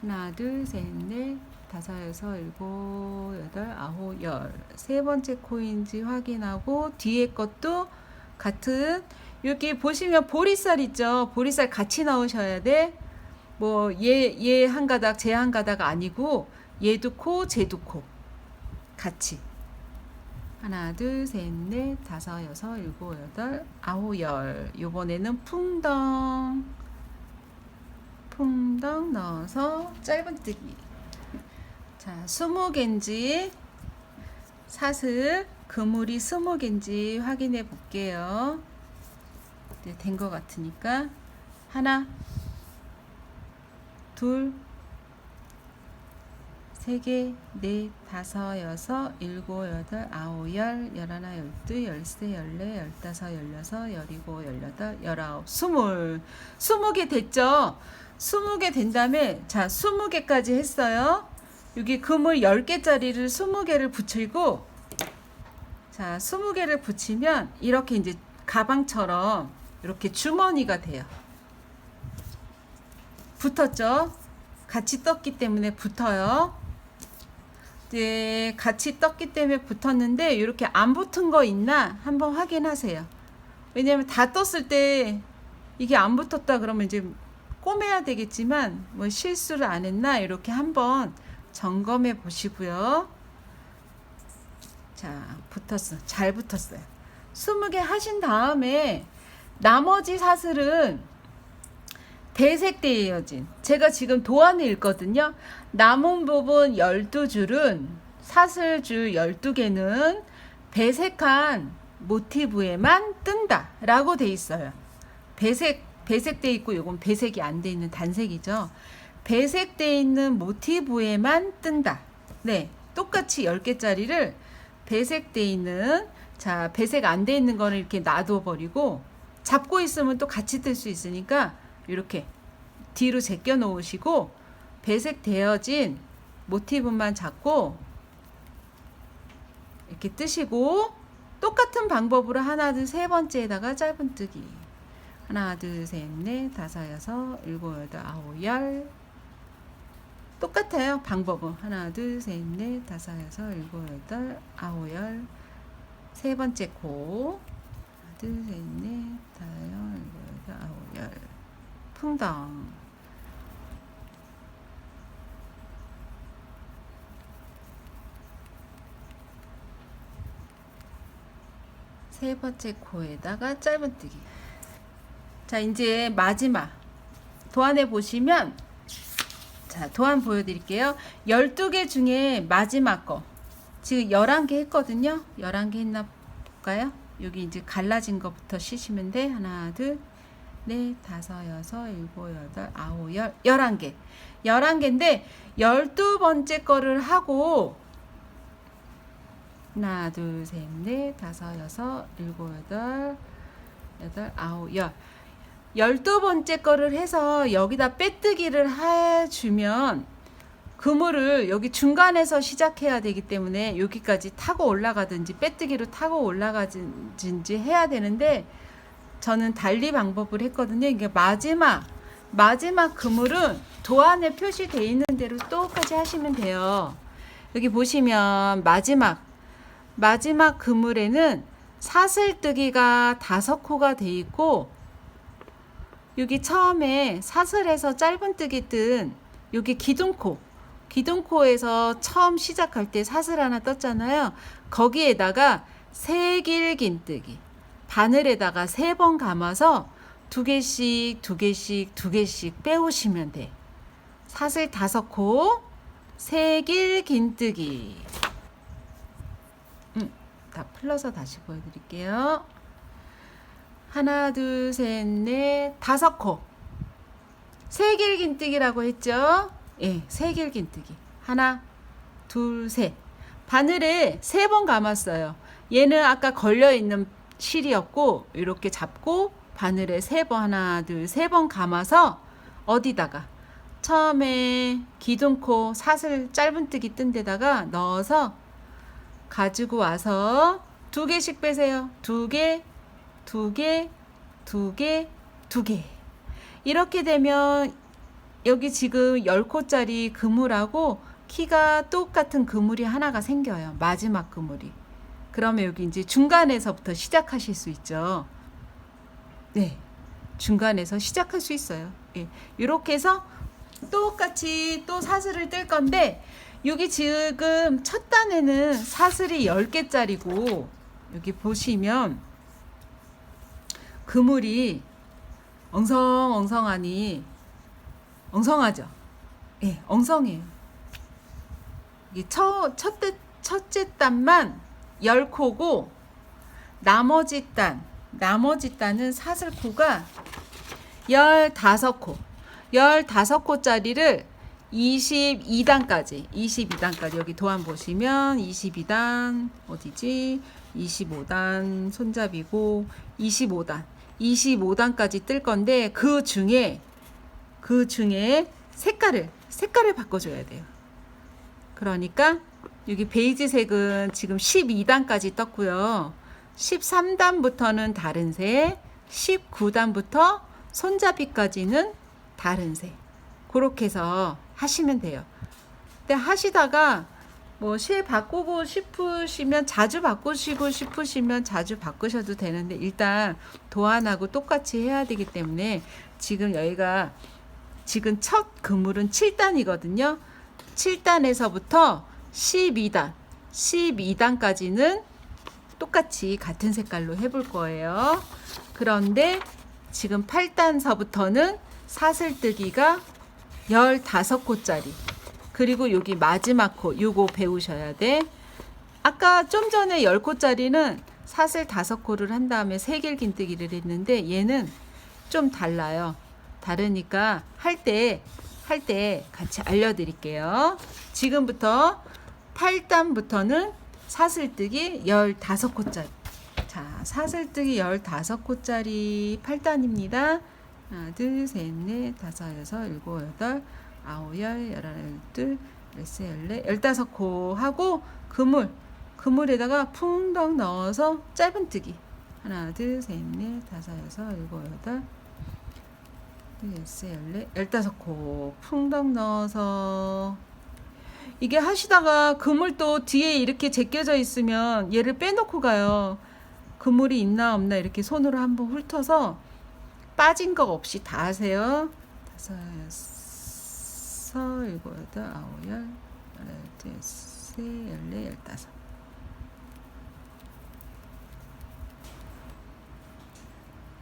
S1: 하나, 둘, 셋, 넷, 다섯, 여섯, 일곱, 여덟, 아홉, 열. 세 번째 코인지 확인하고 뒤에 것도 같은 여기 보시면 보리쌀 있죠. 보리쌀 같이 넣으셔야 돼. 뭐 얘 한 가닥 쟤 한 가닥 아니고 얘도 코 쟤도 코 같이 하나 둘 셋 넷 다섯 여섯 일곱 여덟 아홉 열. 요번에는 풍덩 넣어서 짧은뜨기. 자 20개인지 사슬 그물이 20개인지 확인해 볼게요. 된 것 같으니까 하나 둘 세 개 넷 다섯 여섯 일곱 여덟 아홉 열 열하나 열둘 열세 열네 열다섯 열여섯 열일곱 열여덟 열아홉 20개 됐죠? 20개 된 다음에 자 20개까지 했어요. 여기 그물 10개짜리를 20개를 붙이고 자 20개를 붙이면 이렇게 이제 가방처럼 이렇게 주머니가 돼요. 붙었죠? 같이 떴기 때문에 붙어요. 네, 같이 떴기 때문에 붙었는데 이렇게 안 붙은 거 있나 한번 확인하세요. 왜냐면 다 떴을 때 이게 안 붙었다 그러면 이제 꼬매야 되겠지만 뭐 실수를 안 했나 이렇게 한번 점검해 보시고요. 자, 붙었어. 잘 붙었어요. 20개 하신 다음에 나머지 사슬은 배색되어진 제가 지금 도안을 읽거든요. 남은 부분 12줄은 사슬줄 12개는 배색한 모티브에만 뜬다 라고 돼 있어요. 배색돼 있고 요건 배색이 안 돼 있는 단색이죠. 배색돼 있는 모티브에만 뜬다. 네, 똑같이 10개짜리를 배색돼 있는 자 배색 안 돼 있는 거는 이렇게 놔둬 버리고 잡고 있으면 또 같이 뜰 수 있으니까 이렇게 뒤로 제껴 놓으시고 배색되어진 모티브만 잡고 이렇게 뜨시고 똑같은 방법으로 하나 둘 세 번째에다가 짧은뜨기 하나 둘 셋 넷 다섯 여섯 일곱 여덟 아홉 열 똑같아요. 방법은 하나 둘 셋 넷 다섯 여섯 일곱 여덟 아홉 열 세 번째 코 하나 둘 셋 넷 다섯 일곱 여덟 아홉 열 풍덩 세 번째 코에다가 짧은뜨기. 자 이제 마지막 도안에 보시면 자 도안 보여드릴게요. 12개 중에 마지막 거 지금 11개 했거든요. 11개 했나 볼까요? 여기 이제 갈라진 거부터 쉬시면 돼. 하나 둘 넷 다섯 여섯 일곱 여덟 아홉 열 11개 11개인데 12번째 거를 하고 하나 둘 셋 넷 다섯 여섯 일곱 여덟 아홉 열 12번째 거를 해서 여기다 빼뜨기를 해주면 그물을 여기 중간에서 시작해야 되기 때문에 여기까지 타고 올라가든지 빼뜨기로 타고 올라가든지 해야 되는데 저는 달리 방법을 했거든요. 이게 마지막 그물은 도안에 표시되어 있는 대로 똑같이 하시면 돼요. 여기 보시면 마지막 그물에는 사슬뜨기가 5코가 돼 있고 여기 처음에 사슬에서 짧은뜨기 뜬 여기 기둥코에서 처음 시작할 때 사슬 하나 떴잖아요. 거기에다가 세길긴뜨기 바늘에다가 3번 감아서 2개씩 빼오시면 돼. 사슬 5코 세길긴뜨기 다 풀러서 다시 보여드릴게요. 하나 둘 셋 넷 5코 세길긴뜨기라고 했죠. 예, 세길긴뜨기 하나 둘 셋 바늘에 3번 감았어요. 얘는 아까 걸려있는 실이었고 이렇게 잡고 바늘에 3번 하나 둘 3번 감아서 어디다가 처음에 기둥코 사슬 짧은뜨기 뜬 데다가 넣어서 가지고 와서 2개씩 빼세요. 2개 이렇게 되면 여기 지금 10코짜리 그물하고 키가 똑같은 그물이 하나가 생겨요. 마지막 그물이. 그러면 여기 이제 중간에서부터 시작하실 수 있죠. 네, 중간에서 시작할 수 있어요. 예, 이렇게 해서 똑같이 또 사슬을 뜰 건데 여기 지금 첫 단에는 사슬이 10개짜리고 여기 보시면 그물이 엉성하죠. 예, 엉성해요. 이게 첫째 단만 10코고 나머지 단은 사슬코가 15코 15코짜리를 22단까지 여기 도안 보시면 22단 어디지 25단 손잡이고 25단까지 뜰 건데 그 중에 그 중에 색깔을 바꿔줘야 돼요. 그러니까 여기 베이지색은 지금 12단까지 떴고요. 13단부터는 다른 색, 19단부터 손잡이까지는 다른 색. 그렇게 해서 하시면 돼요. 근데 하시다가 뭐 실 바꾸고 싶으시면 자주 바꾸시고 싶으시면 자주 바꾸셔도 되는데 일단 도안하고 똑같이 해야 되기 때문에 지금 여기가 지금 첫 그물은 7단이거든요. 7단에서부터 12단까지는 똑같이 같은 색깔로 해볼 거예요. 그런데 지금 8단서부터는 사슬뜨기가 15코짜리. 그리고 여기 마지막 코, 요거 배우셔야 돼. 아까 좀 전에 10코짜리는 사슬 5코를 한 다음에 세길긴뜨기를 했는데 얘는 좀 달라요. 다르니까 할 때 같이 알려드릴게요. 지금부터 8단부터는 사슬뜨기 15코짜리. 자, 사슬뜨기 15코짜리 8단입니다. 하나, 둘, 셋, 넷, 다섯, 여섯, 일곱, 여덟, 아홉, 열, 열하나, 열둘, 열세, 열네, 15코 하고 그물에다가 풍덩 넣어서 짧은뜨기. 하나, 둘, 셋, 넷, 다섯, 여섯, 일곱, 여덟, 열세, 열네, 15코 풍덩 넣어서 이게 하시다가 그물도 뒤에 이렇게 제껴져 있으면 얘를 빼놓고 가요. 그물이 있나 없나 이렇게 손으로 한번 훑어서 빠진 거 없이 다 하세요. 다섯, 여섯, 일곱, 여덟, 아홉, 열, 열하나, 열둘, 열세, 열네, 열다섯.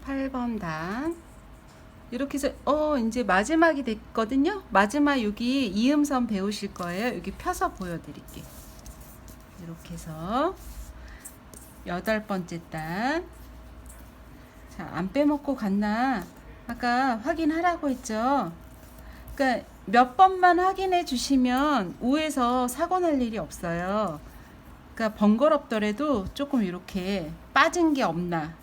S1: 팔 번 단. 이렇게 해서 이제 마지막이 됐거든요. 마지막 여기 이음선 배우실 거예요. 여기 펴서 보여드릴게요. 이렇게 해서 8번째 단. 자, 안 빼먹고 갔나? 아까 확인하라고 했죠. 그러니까 몇 번만 확인해 주시면 우에서 사고 날 일이 없어요. 그러니까 번거롭더라도 조금 이렇게 빠진 게 없나.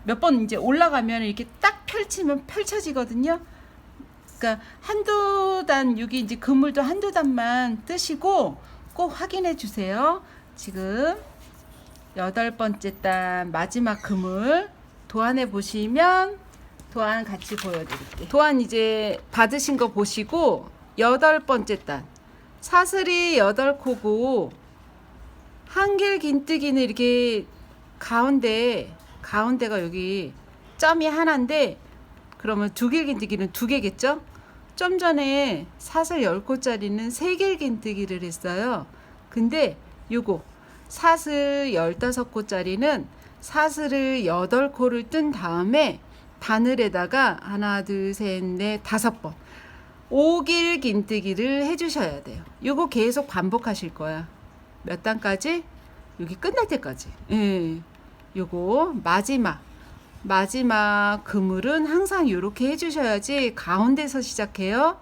S1: 몇 번 이제 올라가면 이렇게 딱 펼치면 펼쳐지거든요. 그러니까 한두 단, 여기 이제 그물도 한두 단만 뜨시고 꼭 확인해 주세요. 지금 8번째 단 마지막 그물 도안해 보시면 도안 같이 보여드릴게요. 도안 이제 받으신 거 보시고 8번째 단 사슬이 8코고 한길 긴뜨기는 이렇게 가운데가 여기 점이 하나인데 그러면 두길 긴뜨기는 2개겠죠? 좀 전에 사슬 10코짜리는 3길 긴뜨기를 했어요. 근데 요거 사슬 15코짜리는 사슬을 8코를 뜬 다음에 바늘에다가 하나, 둘, 셋, 넷, 5번 5길 긴뜨기를 해주셔야 돼요. 요거 계속 반복하실 거야. 몇 단까지? 여기 끝날 때까지. 예. 요거 마지막 그물은 항상 이렇게 해주셔야지 가운데서 시작해요.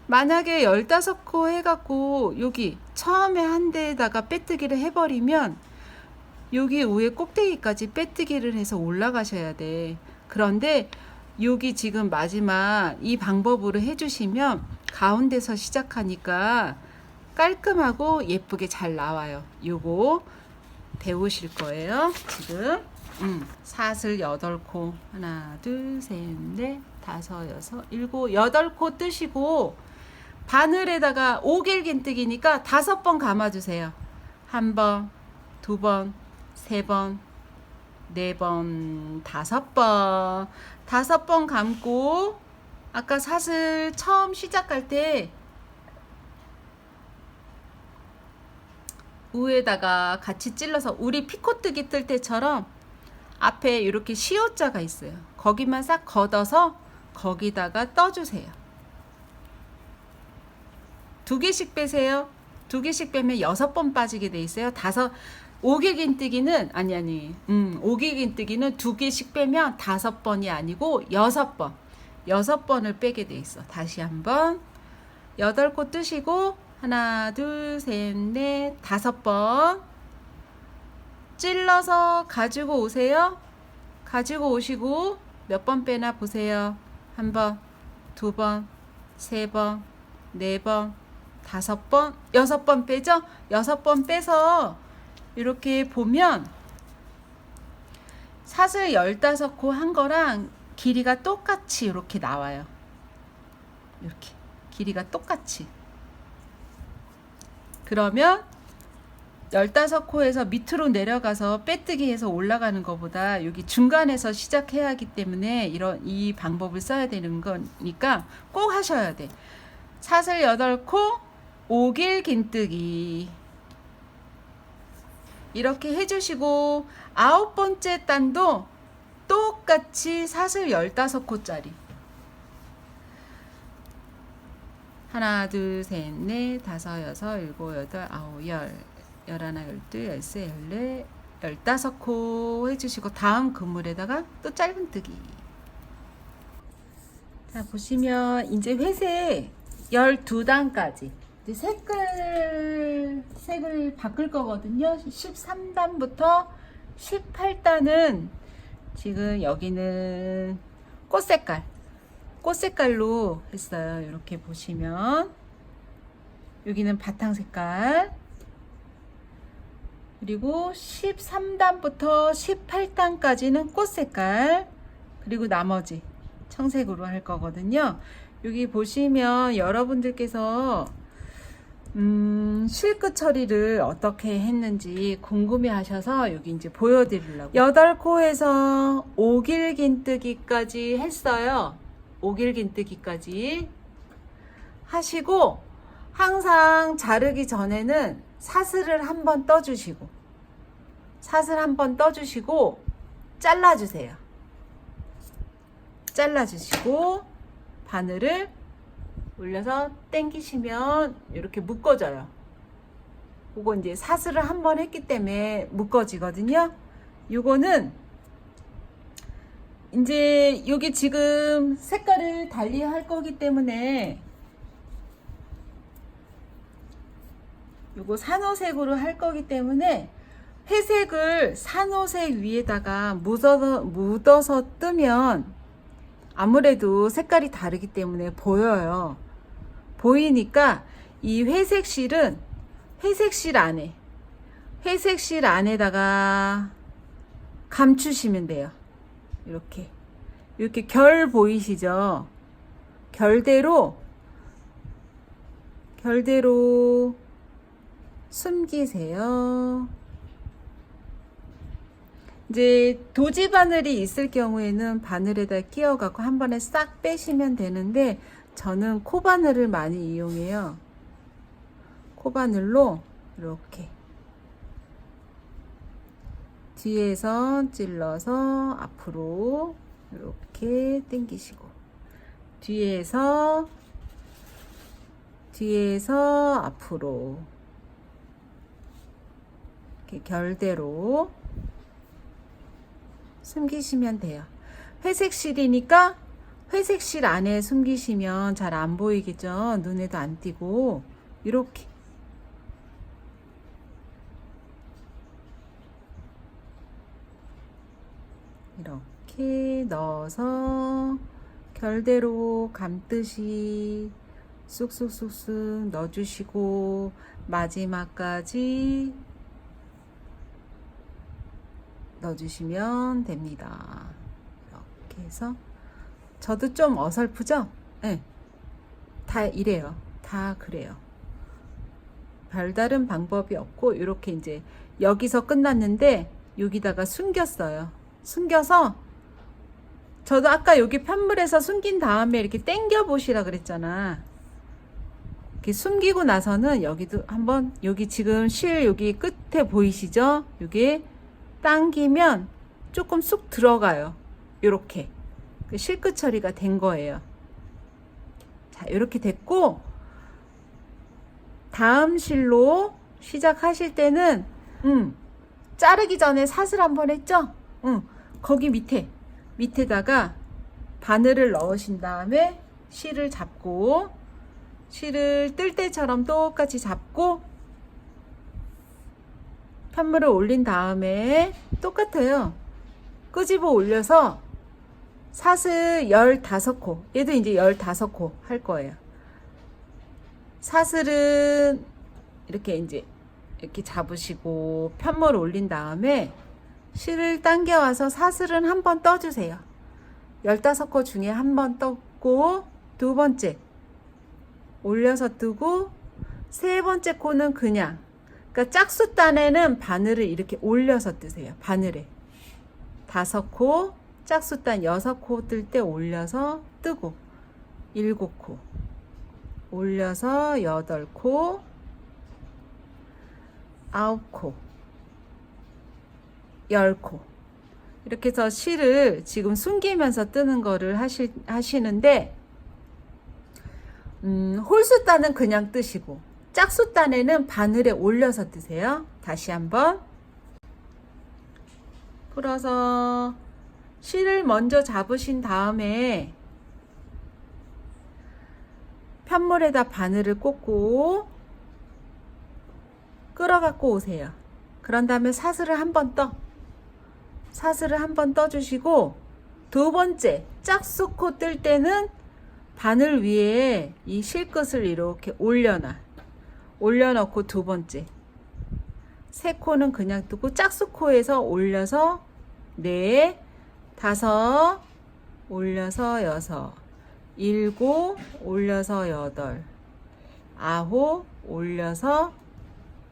S1: 만약에 15코 해갖고 여기 처음에 한 대에다가 빼뜨기를 해버리면 여기 위에 꼭대기까지 빼뜨기를 해서 올라가셔야 돼. 그런데 여기 지금 마지막 이 방법으로 해주시면 가운데서 시작하니까 깔끔하고 예쁘게 잘 나와요. 요거 배우실 거예요. 지금 사슬 8코 하나, 둘, 셋, 넷, 다섯, 여섯, 일곱, 8코 뜨시고 바늘에다가 5길 긴뜨기니까 5번 감아주세요. 1번, 2번, 3번, 4번, 5번 5번 감고 아까 사슬 처음 시작할 때 위에다가 같이 찔러서 우리 피코뜨기 뜰 때처럼 앞에 이렇게 시옷자가 있어요. 거기만 싹 걷어서 거기다가 떠주세요. 2개씩 빼세요. 2개씩 빼면 6번 빠지게 돼 있어요. 5길 긴뜨기는 5길 긴뜨기는 2개씩 빼면 5번이 아니고 6번 6번을 빼게 돼 있어. 다시 한번 8코 뜨시고 하나, 둘, 셋, 넷, 5번 찔러서 가지고 오세요. 가지고 오시고 몇 번 빼나 보세요. 한 번, 두 번, 세 번, 네 번, 다섯 번, 여섯 번 빼죠? 여섯 번 빼서 이렇게 보면 사슬 15코 한 거랑 길이가 똑같이 이렇게 나와요. 이렇게 길이가 똑같이. 그러면 15코에서 밑으로 내려가서 빼뜨기 해서 올라가는 것보다 여기 중간에서 시작해야 하기 때문에 이 방법을 써야 되는 거니까 꼭 하셔야 돼. 사슬 8코 5길 긴뜨기 이렇게 해주시고 9번째 단도 똑같이 사슬 15코짜리 하나, 둘, 셋, 넷, 다섯, 여섯, 일곱, 여덟, 아홉, 열, 열하나, 열둘, 열세, 열네, 15코 해주시고 다음 그물에다가 또 짧은뜨기. 자, 보시면 이제 회색 12단까지 이제 색을 바꿀 거거든요. 13단부터 18단은 지금 여기는 꽃색깔로 했어요. 이렇게 보시면 여기는 바탕 색깔, 그리고 13단부터 18단까지는 꽃색깔, 그리고 나머지 청색으로 할 거거든요. 여기 보시면 여러분들께서 실끝 처리를 어떻게 했는지 궁금해 하셔서 여기 이제 보여드리려고 8코에서 5길 긴뜨기까지 했어요. 5길 긴뜨기까지 하시고 항상 자르기 전에는 사슬을 한번 떠주시고 잘라주세요. 잘라주시고 바늘을 올려서 당기시면 이렇게 묶어져요. 그거 이제 사슬을 한번 했기 때문에 묶어지거든요. 요거는 이제 여기 지금 색깔을 달리 할 거기 때문에 요거 산호색으로 할 거기 때문에 회색을 산호색 위에다가 묻어서 뜨면 아무래도 색깔이 다르기 때문에 보여요. 보이니까 이 회색 실은 회색 실 안에다가 감추시면 돼요. 이렇게 결 보이시죠? 결대로 숨기세요. 이제 도지 바늘이 있을 경우에는 바늘에다 끼워 갖고 한 번에 싹 빼시면 되는데 저는 코바늘을 많이 이용해요. 코바늘로 이렇게 뒤에서 찔러서 앞으로 이렇게 당기시고 뒤에서 앞으로 이렇게 결대로 숨기시면 돼요. 회색 실이니까 회색 실 안에 숨기시면 잘 안 보이겠죠? 눈에도 안 띄고 이렇게 넣어서 결대로 감듯이 쑥쑥쑥쑥 넣어주시고 마지막까지 넣어주시면 됩니다. 이렇게 해서 저도 좀 어설프죠? 네. 다 이래요. 다 그래요. 별다른 방법이 없고 이렇게 이제 여기서 끝났는데 여기다가 숨겼어요. 숨겨서 저도 아까 여기 편물에서 숨긴 다음에 이렇게 당겨 보시라 그랬잖아. 이렇게 숨기고 나서는 여기도 한번 여기 지금 실 여기 끝에 보이시죠? 여기 당기면 조금 쑥 들어가요. 이렇게 실끝 처리가 된 거예요. 자, 이렇게 됐고 다음 실로 시작하실 때는 자르기 전에 사슬 한번 했죠? 거기 밑에다가 바늘을 넣으신 다음에 실을 잡고 실을 뜰 때처럼 똑같이 잡고 편물을 올린 다음에 똑같아요. 끄집어 올려서 사슬 15코. 얘도 이제 15코 할 거예요. 사슬은 이렇게 이제 이렇게 잡으시고 편물 올린 다음에 실을 당겨와서 사슬은 한 번 떠주세요. 15코 중에 한 번 떴고, 두 번째 올려서 뜨고, 세 번째 코는 그냥, 그러니까 짝수단에는 바늘을 이렇게 올려서 뜨세요. 바늘에 5코, 짝수단 6코 뜰 때 올려서 뜨고, 7코 올려서 8코, 9코, 10코. 이렇게 해서 실을 지금 숨기면서 뜨는 거를 하시는데, 홀수단은 그냥 뜨시고, 짝수단에는 바늘에 올려서 뜨세요. 다시 한번 풀어서 실을 먼저 잡으신 다음에 편물에다 바늘을 꽂고 끌어 갖고 오세요. 그런 다음에 사슬을 한 번 사슬을 한 번 떠주시고, 두 번째 짝수코 뜰 때는 바늘 위에 이 실끝을 이렇게 올려놓고, 두 번째 세 코는 그냥 뜨고, 짝수코에서 올려서 4, 5, 올려서 6, 7, 올려서 8, 9, 올려서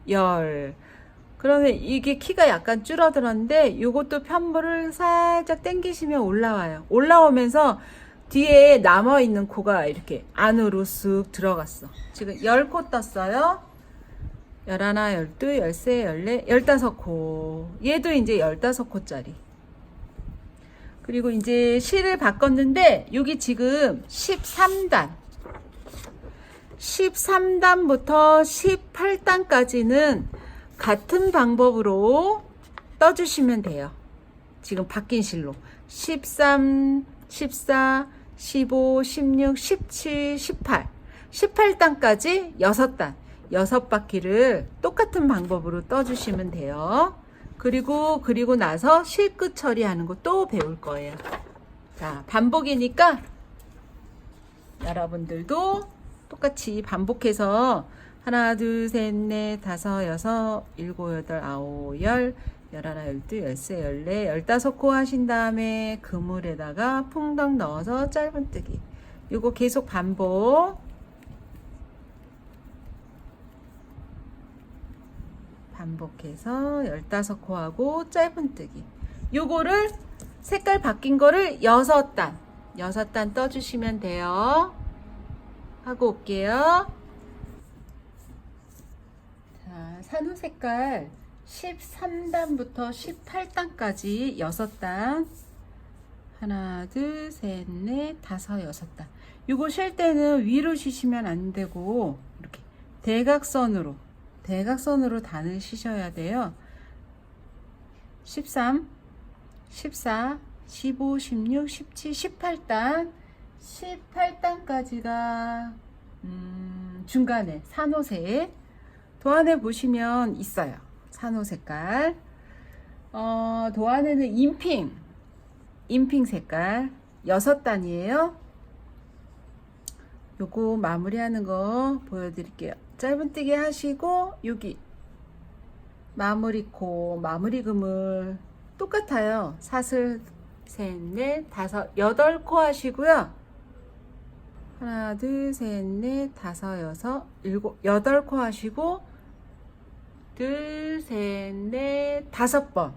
S1: 10. 그러면 이게 키가 약간 줄어들었는데, 이것도 편물을 살짝 당기시면 올라와요. 올라오면서 뒤에 남아있는 코가 이렇게 안으로 쓱 들어갔어. 지금 10코 떴어요. 11, 12, 13, 14, 15코. 얘도 이제 15코짜리. 그리고 이제 실을 바꿨는데, 여기 지금 13단. 13단부터 18단까지는 같은 방법으로 떠주시면 돼요. 지금 바뀐 실로. 13, 14, 15, 16, 17, 18. 18단까지 6단. 6바퀴를 똑같은 방법으로 떠주시면 돼요. 그리고 나서 실끝 처리하는 거 또 배울 거예요. 자, 반복이니까 여러분들도 똑같이 반복해서 하나, 둘, 셋, 넷, 다섯, 여섯, 일곱, 여덟, 아홉, 열, 열하나, 열둘, 열세, 열네, 15코 하신 다음에 그물에다가 풍덩 넣어서 짧은뜨기. 요거 계속 반복해서 15코 하고 짧은뜨기. 요거를 색깔 바뀐 거를 6단 떠주시면 돼요. 하고 올게요. 자, 산호 색깔 13단부터 18단까지 6단. 하나, 둘, 셋, 넷, 다섯, 6단. 요거 쉴 때는 위로 쉬시면 안 되고, 이렇게 대각선으로 단을 쉬셔야 돼요. 13, 14, 15, 16, 17, 18단. 18단까지가 중간에 산호색. 도안에 보시면 있어요. 산호 색깔. 도안에는 인핑 색깔 6단이에요. 요거 마무리하는 거 보여드릴게요. 짧은뜨기 하시고, 여기 마무리코, 마무리 그물 똑같아요. 사슬 셋, 넷, 다섯, 8코 하시고요. 하나, 둘, 셋, 넷, 다섯, 여섯, 일곱, 8코 하시고, 둘, 셋, 넷, 5번.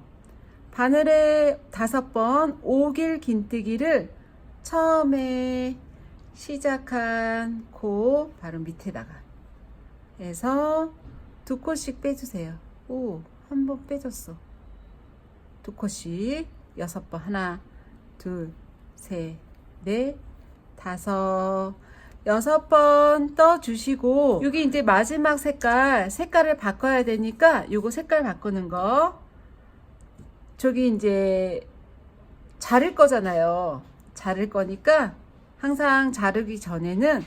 S1: 바늘에 5번 오길 긴뜨기를 처음에 시작한 코 바로 밑에다가 해서 2코씩 빼주세요. 오, 한 번 빼줬어. 2코씩 6번. 하나, 둘, 셋, 넷, 다섯, 6번 떠주시고, 여기 이제 마지막 색깔을 바꿔야 되니까 요거 색깔 바꾸는 거, 저기 이제 자를 거잖아요. 자를 거니까 항상 자르기 전에는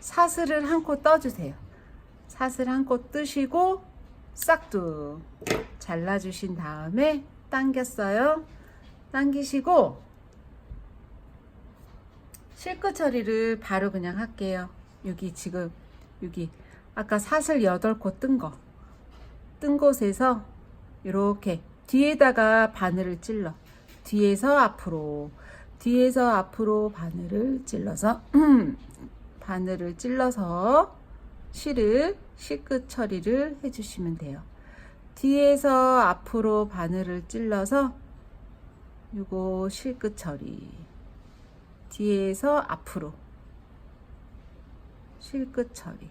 S1: 사슬을 한 코 떠주세요. 사슬 한 코 뜨시고 싹둑 잘라주신 다음에 당겼어요. 당기시고 실끝 처리를 바로 그냥 할게요. 여기 지금 여기 아까 사슬 8코 뜬 곳에서 이렇게 뒤에다가 바늘을 찔러 뒤에서 앞으로 바늘을 찔러서 바늘을 찔러서 실끝 처리를 해주시면 돼요. 뒤에서 앞으로 바늘을 찔러서 요거 실끝 처리, 뒤에서 앞으로 실끝 처리.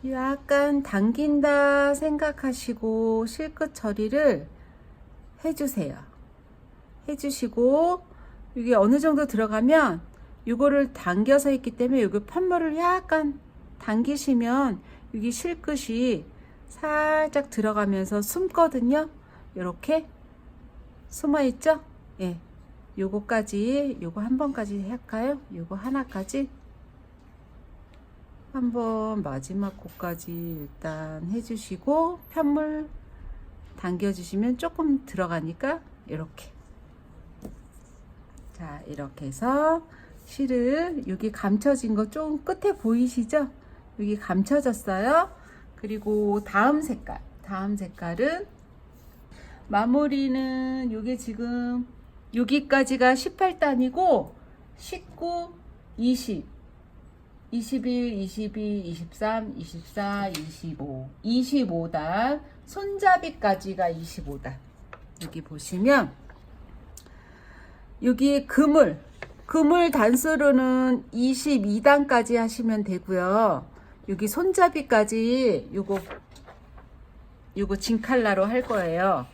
S1: 약간 당긴다 생각하시고 실끝 처리를 해주세요. 해주시고 이게 어느 정도 들어가면 이거를 당겨서 했기 때문에 여기 편물을 약간 당기시면 여기 실끝이 살짝 들어가면서 숨거든요. 이렇게 숨어 있죠? 예. 요거까지, 요거 한 번까지 할까요? 요거 하나까지 한번 마지막 코까지 일단 해주시고 편물 당겨주시면 조금 들어가니까 이렇게. 자, 이렇게 해서 실을 여기 감춰진 거 좀 끝에 보이시죠? 여기 감춰졌어요. 그리고 다음 색깔은 마무리는 요게 지금 여기까지가 18단이고 19, 20, 21, 22, 23, 24, 25, 25단 손잡이까지가 25단. 여기 보시면 여기 그물 단수로는 22단까지 하시면 되고요. 여기 손잡이까지 요거 진칼라로 할 거예요.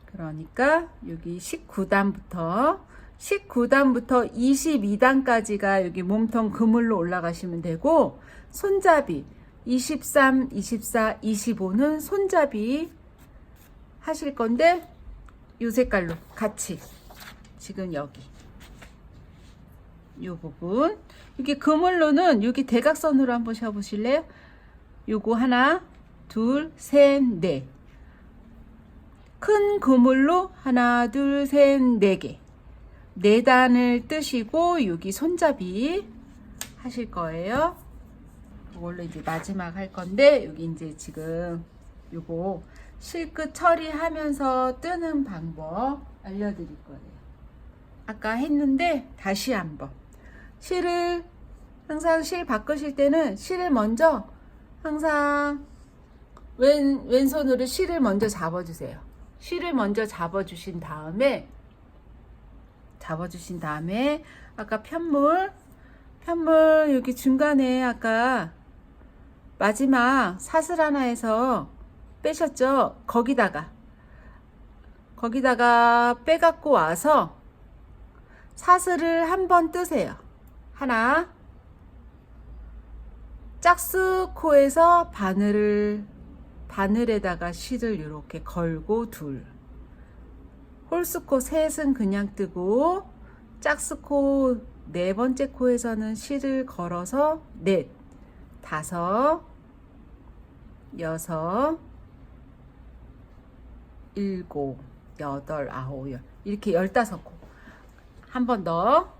S1: 그러니까 여기 19단부터 22단까지가 여기 몸통 그물로 올라가시면 되고, 손잡이 23, 24, 25는 손잡이 하실 건데 요 색깔로 같이 지금 여기 요 부분 여기 그물로는 여기 대각선으로 한번 셔 보실래요? 요거 하나 둘 셋 넷, 큰 그물로 하나 둘 셋 네 개, 4단을 뜨시고 여기 손잡이 하실 거예요. 이걸로 이제 마지막 할 건데, 여기 이제 지금 요거 실끝 처리하면서 뜨는 방법 알려드릴 거예요. 아까 했는데 다시 한번 실을 항상 실 바꾸실 때는 실을 먼저 항상 왼손으로 실을 먼저 잡아주세요. 실을 먼저 잡아주신 다음에 아까 편물 여기 중간에 아까 마지막 사슬 하나에서 빼셨죠? 거기다가 빼갖고 와서 사슬을 한번 뜨세요. 하나, 짝수코에서 바늘에다가 실을 이렇게 걸고 둘, 홀수코 셋은 그냥 뜨고, 짝수코 4번째 코에서는 실을 걸어서 넷, 5, 6, 7, 8, 9, 10 이렇게 15코. 한 번 더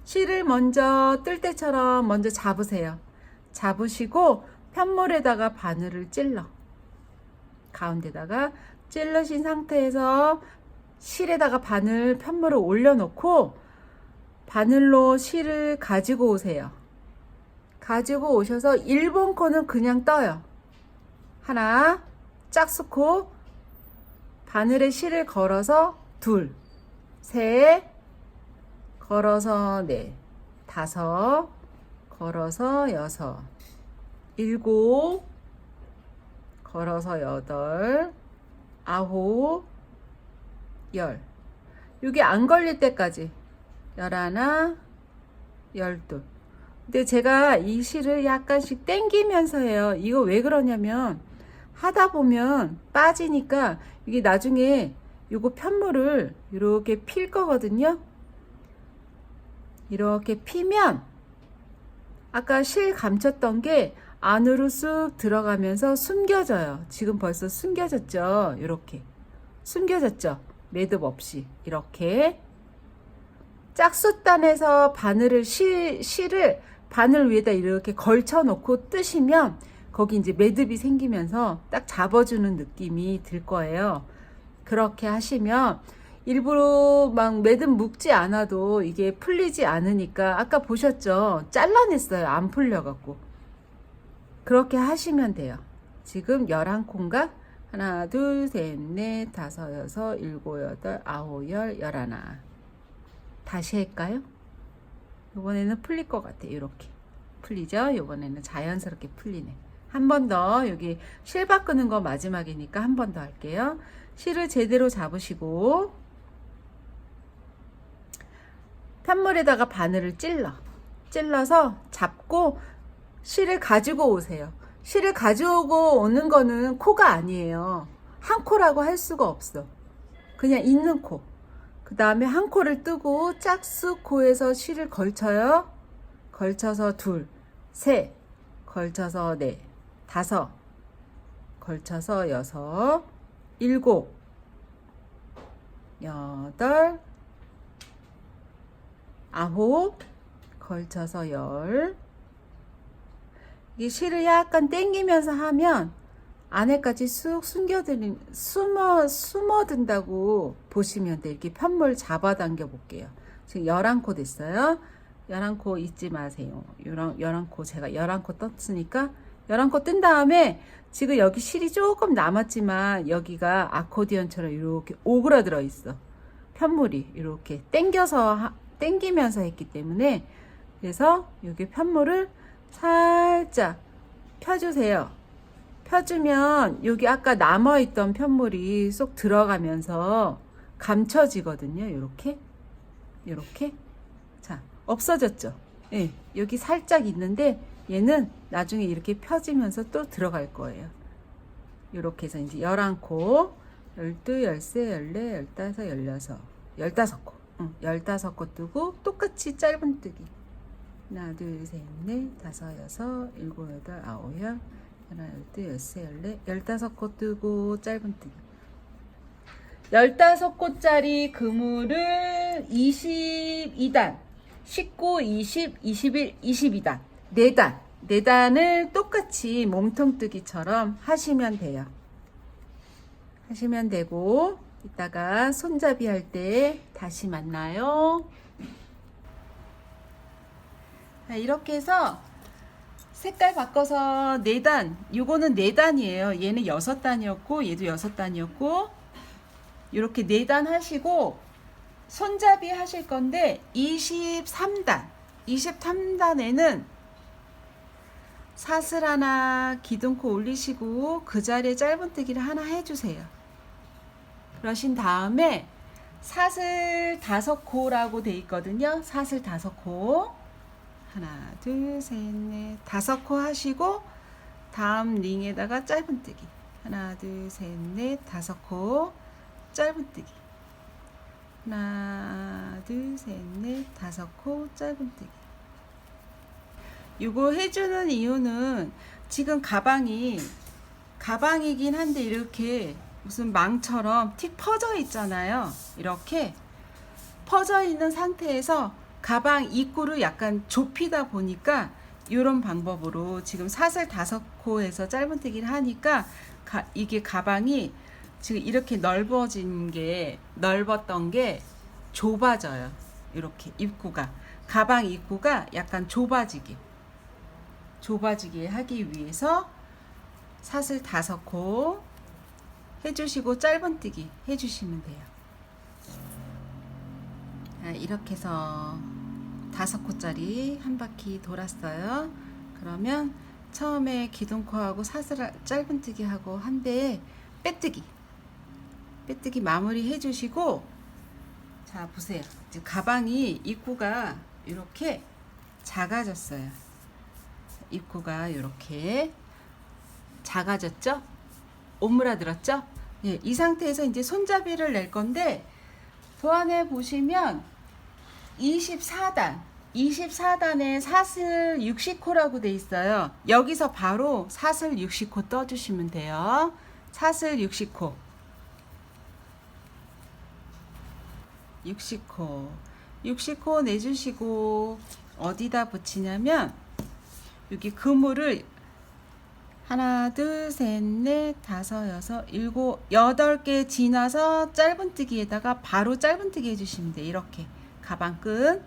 S1: 실을 먼저 뜰 때처럼 먼저 잡으세요. 잡으시고 편물에다가 바늘을 찔러 가운데다가 찔러신 상태에서 실에다가 편물을 올려놓고 바늘로 실을 가지고 오세요. 가지고 오셔서 1번 코는 그냥 떠요. 하나, 짝수코 바늘에 실을 걸어서 둘, 셋, 걸어서 넷, 5, 걸어서 6, 7, 걸어서 8, 9, 10. 여기 안 걸릴 때까지 11, 12. 근데 제가 이 실을 약간씩 당기면서 해요. 이거 왜 그러냐면 하다 보면 빠지니까 이게 나중에 요거 편물을 이렇게 필 거거든요. 이렇게 피면 아까 실 감췄던 게 안으로 쑥 들어가면서 숨겨져요. 지금 벌써 숨겨졌죠. 이렇게 숨겨졌죠. 매듭 없이 이렇게 짝수단에서 바늘을 실을 바늘 위에다 이렇게 걸쳐 놓고 뜨시면 거기 이제 매듭이 생기면서 딱 잡아주는 느낌이 들 거예요. 그렇게 하시면 일부러 막 매듭 묶지 않아도 이게 풀리지 않으니까 아까 보셨죠? 잘라냈어요. 안 풀려갖고. 그렇게 하시면 돼요. 지금 11콩각 하나, 둘, 셋, 넷, 다섯, 여섯, 일곱, 여덟, 아홉, 열, 열하나. 다시 할까요? 이번에는 풀릴 것 같아요. 이렇게 풀리죠? 이번에는 자연스럽게 풀리네. 한 번 더 여기 실 바꾸는 거 마지막이니까 한 번 더 할게요. 실을 제대로 잡으시고 편물에다가 바늘을 찔러서 잡고 실을 가지고 오세요. 실을 가지고 오는 거는 코가 아니에요. 한 코라고 할 수가 없어. 그냥 있는 코. 그 다음에 한 코를 뜨고 짝수 코에서 실을 걸쳐요. 걸쳐서 둘, 셋, 걸쳐서 넷, 다섯, 걸쳐서 여섯, 일곱, 여덟, 아홉, 걸쳐서 열. 이 실을 약간 당기면서 하면 안에까지 쑥 숨어든다고 보시면 돼. 이렇게 편물 잡아당겨 볼게요. 지금 11코 됐어요. 11코 잊지 마세요. 11코 제가 11코 떴으니까 11코 뜬 다음에 지금 여기 실이 조금 남았지만 여기가 아코디언처럼 이렇게 오그라들어 있어. 편물이 이렇게 당기면서 했기 때문에 그래서 여기 편물을 살짝 펴주세요. 펴주면 여기 아까 남아있던 편물이 쏙 들어가면서 감춰지거든요. 이렇게 자 없어졌죠. 예, 여기 살짝 있는데 얘는 나중에 이렇게 펴지면서 또 들어갈 거예요. 이렇게 해서 이제 11코 12, 13, 14, 15, 16 15코 15코 뜨고 똑같이 짧은 뜨기 하나, 둘, 셋, 넷, 다섯, 여섯, 일곱, 여덟, 아홉, 열 하나, 열둘, 열세, 열네, 15코 뜨고 짧은 뜨기 15코짜리 그물을 22단 19, 20, 21, 22단 4단을 똑같이 몸통뜨기처럼 하시면 돼요. 하시면 되고 이따가 손잡이 할 때 다시 만나요. 이렇게 해서 색깔 바꿔서 4단, 요거는 4단이에요. 얘는 6단이었고 얘도 6단이었고 이렇게 4단 하시고 손잡이 하실 건데 23단에는 사슬 하나 기둥코 올리시고 그 자리에 짧은뜨기를 하나 해주세요. 그러신 다음에 사슬 5코라고 돼 있거든요. 사슬 5코 하나 둘 셋 넷 5코 하시고 다음 링에다가 짧은뜨기 하나 둘 셋 넷 5코 짧은뜨기 하나 둘 셋 넷 5코 짧은뜨기. 이거 해주는 이유는 지금 가방이긴 한데 이렇게 무슨 망처럼 틱 퍼져 있잖아요. 이렇게 퍼져 있는 상태에서 가방 입구를 약간 좁히다 보니까 이런 방법으로 지금 사슬 5코에서 짧은뜨기를 하니까 이게 가방이 지금 이렇게 넓었던 게 좁아져요. 이렇게 입구가 가방 입구가 약간 좁아지게 하기 위해서 사슬 5코 해주시고 짧은뜨기 해주시면 돼요. 이렇게 해서 5코짜리 한 바퀴 돌았어요. 그러면 처음에 기둥코하고 사슬 짧은뜨기 하고 한 대에 빼뜨기 마무리 해주시고 자 보세요. 이제 가방이 입구가 이렇게 작아졌어요. 입구가 이렇게 작아졌죠? 오므라들었죠? 예, 이 상태에서 이제 손잡이를 낼 건데 도안에 보시면 24단에 사슬 60코라고 돼 있어요. 여기서 바로 사슬 60코 떠주시면 돼요. 사슬 60코 60코. 60코 내주시고 어디다 붙이냐면 여기 그물을 하나, 둘, 셋, 넷, 다섯, 여섯, 일곱, 8개 지나서 짧은뜨기에다가 바로 짧은뜨기 해주시면 돼요. 이렇게 가방 끈.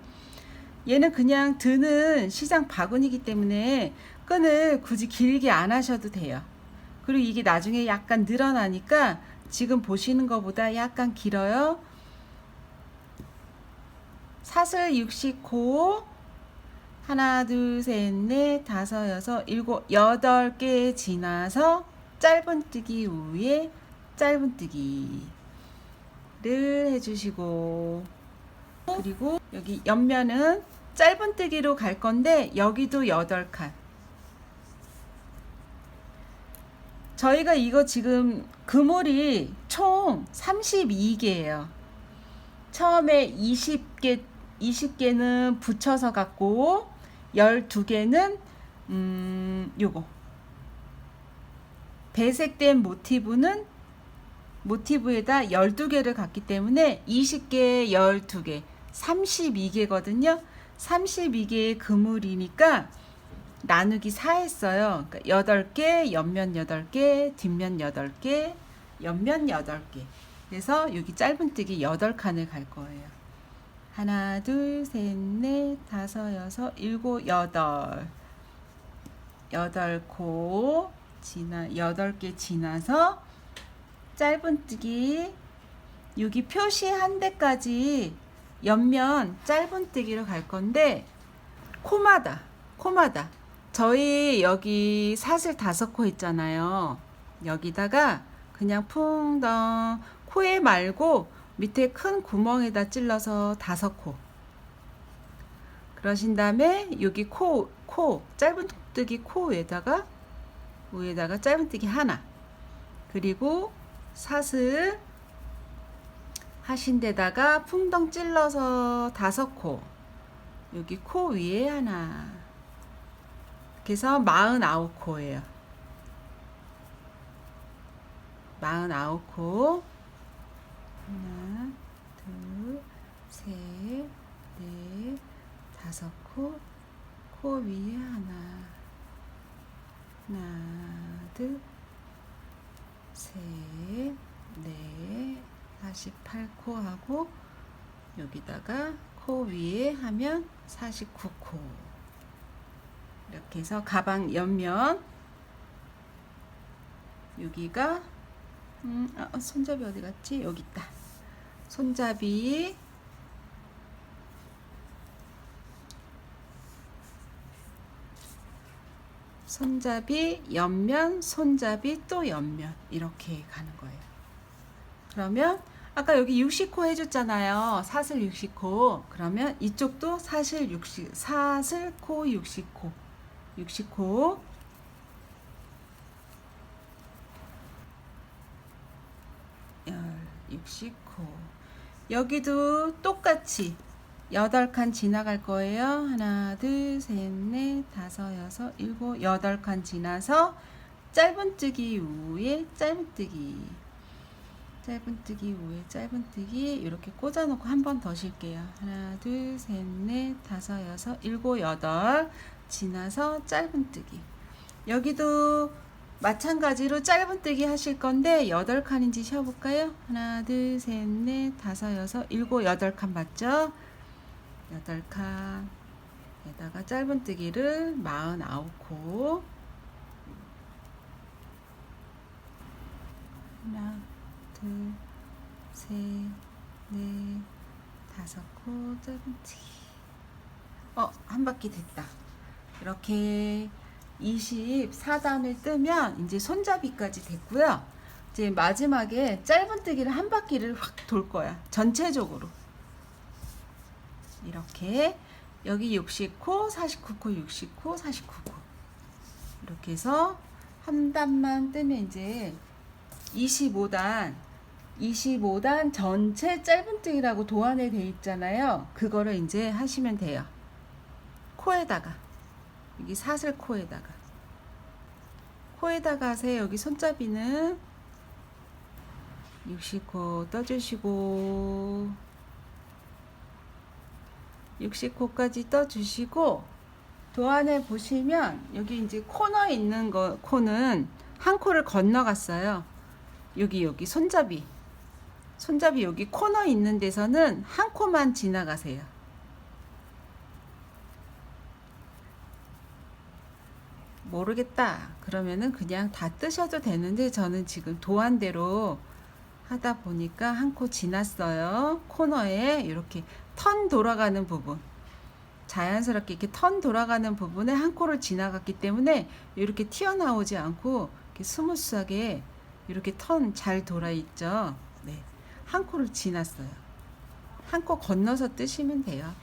S1: 얘는 그냥 드는 시장 바구니이기 때문에 끈을 굳이 길게 안 하셔도 돼요. 그리고 이게 나중에 약간 늘어나니까 지금 보시는 것보다 약간 길어요. 사슬 60코 하나, 둘, 셋, 넷, 다섯, 여섯, 일곱, 8개 지나서 짧은뜨기 위에 짧은뜨기를 해주시고, 그리고 여기 옆면은 짧은뜨기로 갈 건데 여기도 8칸. 저희가 이거 지금 그물이 총 32개예요. 처음에 20개는 붙여서 갖고 12개는 요거 배색된 모티브에다 12개를 갖기 때문에 20개, 12개, 32개거든요. 32개의 그물이니까 나누기 4 했어요. 그러니까 8개, 옆면 8개, 뒷면 8개, 옆면 8개. 그래서 여기 짧은뜨기 8칸을 갈 거예요. 하나, 둘, 셋, 넷, 다섯, 여섯, 일곱, 8코 지나 8개 지나서 짧은뜨기 여기 표시한 데까지 옆면 짧은뜨기로 갈 건데 코마다 저희 여기 사슬 5코 있잖아요. 여기다가 그냥 풍덩 코에 말고 밑에 큰 구멍에다 찔러서 5코. 그러신 다음에 여기 짧은뜨기 코 위에다가 짧은뜨기 하나. 그리고 사슬 하신 데다가 풍덩 찔러서 5코. 여기 코 위에 하나. 그래서 49코예요. 49코. 하나, 둘, 셋, 넷, 5코. 코 위에 하나. 하나, 둘, 셋, 넷, 48코 하고 여기다가 코 위에 하면 49코. 이렇게 해서 가방 옆면 여기가 손잡이 어디 갔지? 여기 있다. 손잡이 옆면, 손잡이 또 옆면 이렇게 가는 거예요. 그러면 아까 여기 60코 해줬잖아요. 사슬 60코. 그러면 이쪽도 사슬 코 60코. 60코. 여기도 똑같이 8칸 지나갈 거예요. 하나, 둘, 셋, 넷, 다섯, 여섯, 일곱, 8칸 지나서 짧은뜨기 위에 짧은뜨기 위에 짧은뜨기 이렇게 꽂아놓고 한 번 더 쉴게요. 하나, 둘, 셋, 넷, 다섯, 여섯, 일곱, 8 지나서 짧은뜨기. 여기도 마찬가지로 짧은뜨기 하실 건데 8칸인지 쉬어볼까요? 하나, 둘, 셋, 넷, 다섯, 여섯, 일곱, 8칸 맞죠? 8칸에다가 짧은뜨기를 49코. 하나, 둘, 셋, 넷, 5코 짧은뜨기. 한 바퀴 됐다. 이렇게 24단을 뜨면 이제 손잡이까지 됐고요. 이제 마지막에 짧은뜨기를 한 바퀴를 확 돌 거야. 전체적으로. 이렇게 여기 60코, 49코, 60코, 49코. 이렇게 해서 한 단만 뜨면 이제 25단 전체 짧은뜨기라고 도안에 돼 있잖아요. 그거를 이제 하시면 돼요. 코에다가 여기 사슬 코에다가 하세요. 여기 손잡이는 60코 떠주시고 60코까지 떠주시고, 도안에 보시면 여기 이제 코너에 있는 코는 한 코를 건너갔어요. 여기 손잡이 여기 코너 있는 데서는 한 코만 지나가세요. 모르겠다 그러면은 그냥 다 뜨셔도 되는데, 저는 지금 도안대로 하다 보니까 한 코 지났어요. 코너에 이렇게 턴 돌아가는 부분, 자연스럽게 이렇게 턴 돌아가는 부분에 한 코를 지나갔기 때문에 이렇게 튀어나오지 않고 이렇게 스무스하게 이렇게 턴 잘 돌아 있죠. 네, 한 코를 지났어요. 한 코 건너서 뜨시면 돼요.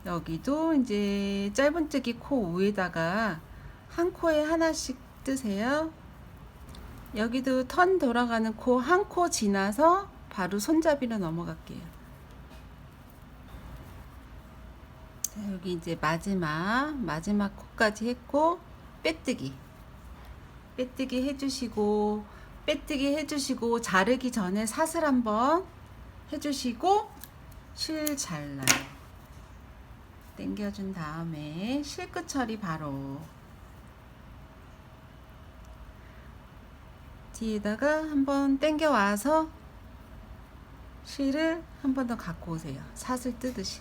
S1: 여기도 이제 짧은뜨기 코 위에다가 한 코에 하나씩 뜨세요. 여기도 턴 돌아가는 코 한 코 지나서 바로 손잡이로 넘어갈게요. 자, 여기 이제 마지막 코까지 했고, 빼뜨기 해주시고 자르기 전에 사슬 한번 해주시고, 실 잘라요. 당겨준 다음에 실끝 처리 바로 뒤에다가 한번 당겨 와서 실을 한 번 더 갖고 오세요. 사슬 뜨듯이.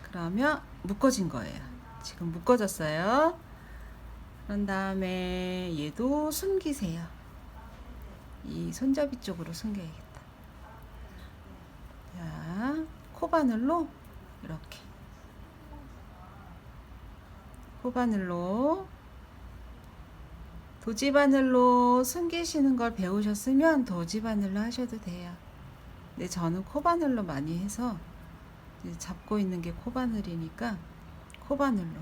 S1: 그러면 묶어진 거예요. 지금 묶어졌어요. 그런 다음에 얘도 숨기세요. 이 손잡이 쪽으로 숨겨야겠다. 자, 코바늘로 이렇게 코바늘로, 도지바늘로 숨기시는 걸 배우셨으면 도지바늘로 하셔도 돼요. 근데 저는 코바늘로 많이 해서 잡고 있는 게 코바늘이니까 코바늘로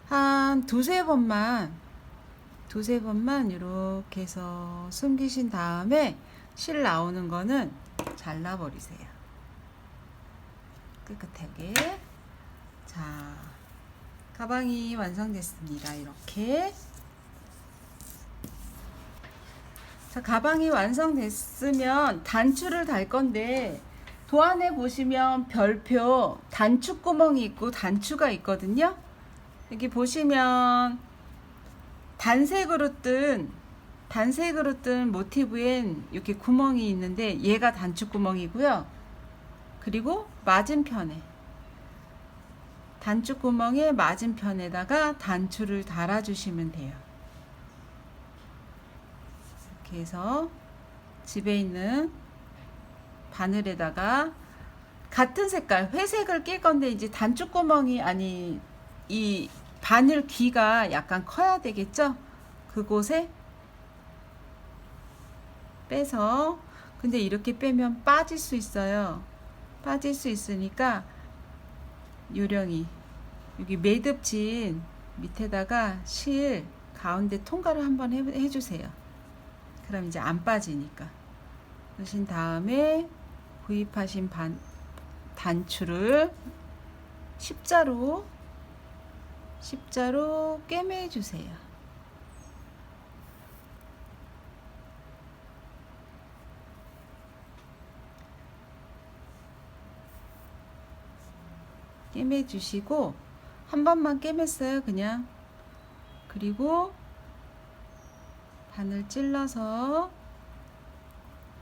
S1: 한 두세 번만 이렇게 해서 숨기신 다음에 실 나오는 거는 잘라버리세요. 깨끗하게. 자, 가방이 완성됐습니다. 이렇게. 자, 가방이 완성됐으면 단추를 달 건데, 도안에 보시면 별표 단추 구멍이 있고 단추가 있거든요. 여기 보시면 단색으로 뜬 모티브엔 이렇게 구멍이 있는데, 얘가 단추 구멍이고요. 그리고 맞은편에 단추 구멍의 맞은편에다가 단추를 달아주시면 돼요. 이렇게 해서 집에 있는 바늘에다가 같은 색깔 회색을 낄 건데, 이제 단추 구멍이 이 바늘 귀가 약간 커야 되겠죠? 그곳에 빼서, 근데 이렇게 빼면 빠질 수 있어요. 빠질 수 있으니까 요령이 여기 매듭진 밑에다가 실 가운데 통과를 한번 해주세요. 그럼 이제 안 빠지니까. 그러신 다음에 구입하신 단추를 십자로 꿰매 주세요. 꿰매 주시고, 한 번만 꿰맸어요, 그냥. 그리고 바늘 찔러서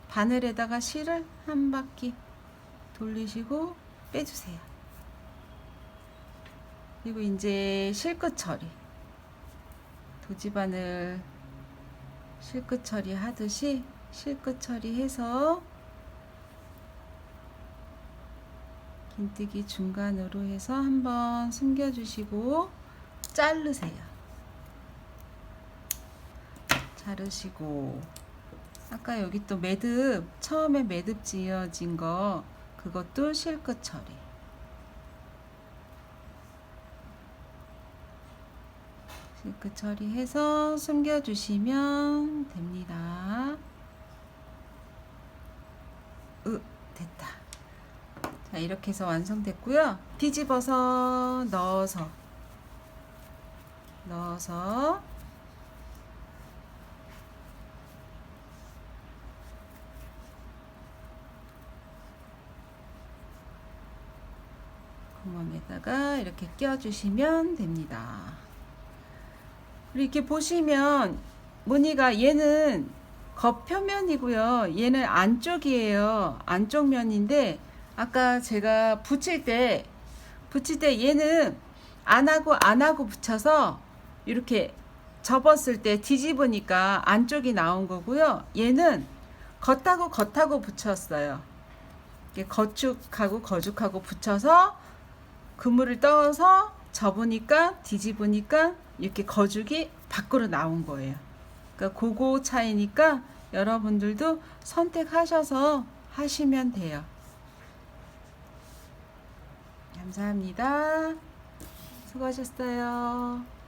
S1: 바늘에다가 실을 한 바퀴 돌리시고 빼주세요. 그리고 이제 실끝 처리, 도지바늘 실끝 처리 하듯이 실끝 처리해서 긴뜨기 중간으로 해서 한번 숨겨주시고 자르세요. 자르시고, 아까 여기 또 매듭, 처음에 매듭 지어진 거, 그것도 실끝 처리. 실끝 처리해서 숨겨주시면 됩니다. 됐다. 자, 이렇게 해서 완성됐고요. 뒤집어서 넣어서 구멍에다가 이렇게 껴주시면 됩니다. 그리고 이렇게 보시면 무늬가 얘는 겉표면이고요. 얘는 안쪽이에요. 안쪽 면인데 아까 제가 붙일 때 얘는 안 하고 붙여서 이렇게 접었을 때 뒤집으니까 안쪽이 나온 거고요. 얘는 겉하고 붙였어요. 이렇게 거죽하고 붙여서 그물을 떠서 접으니까 뒤집으니까 이렇게 거죽이 밖으로 나온 거예요. 그러니까 그거 차이니까 여러분들도 선택하셔서 하시면 돼요. 감사합니다. 수고하셨어요.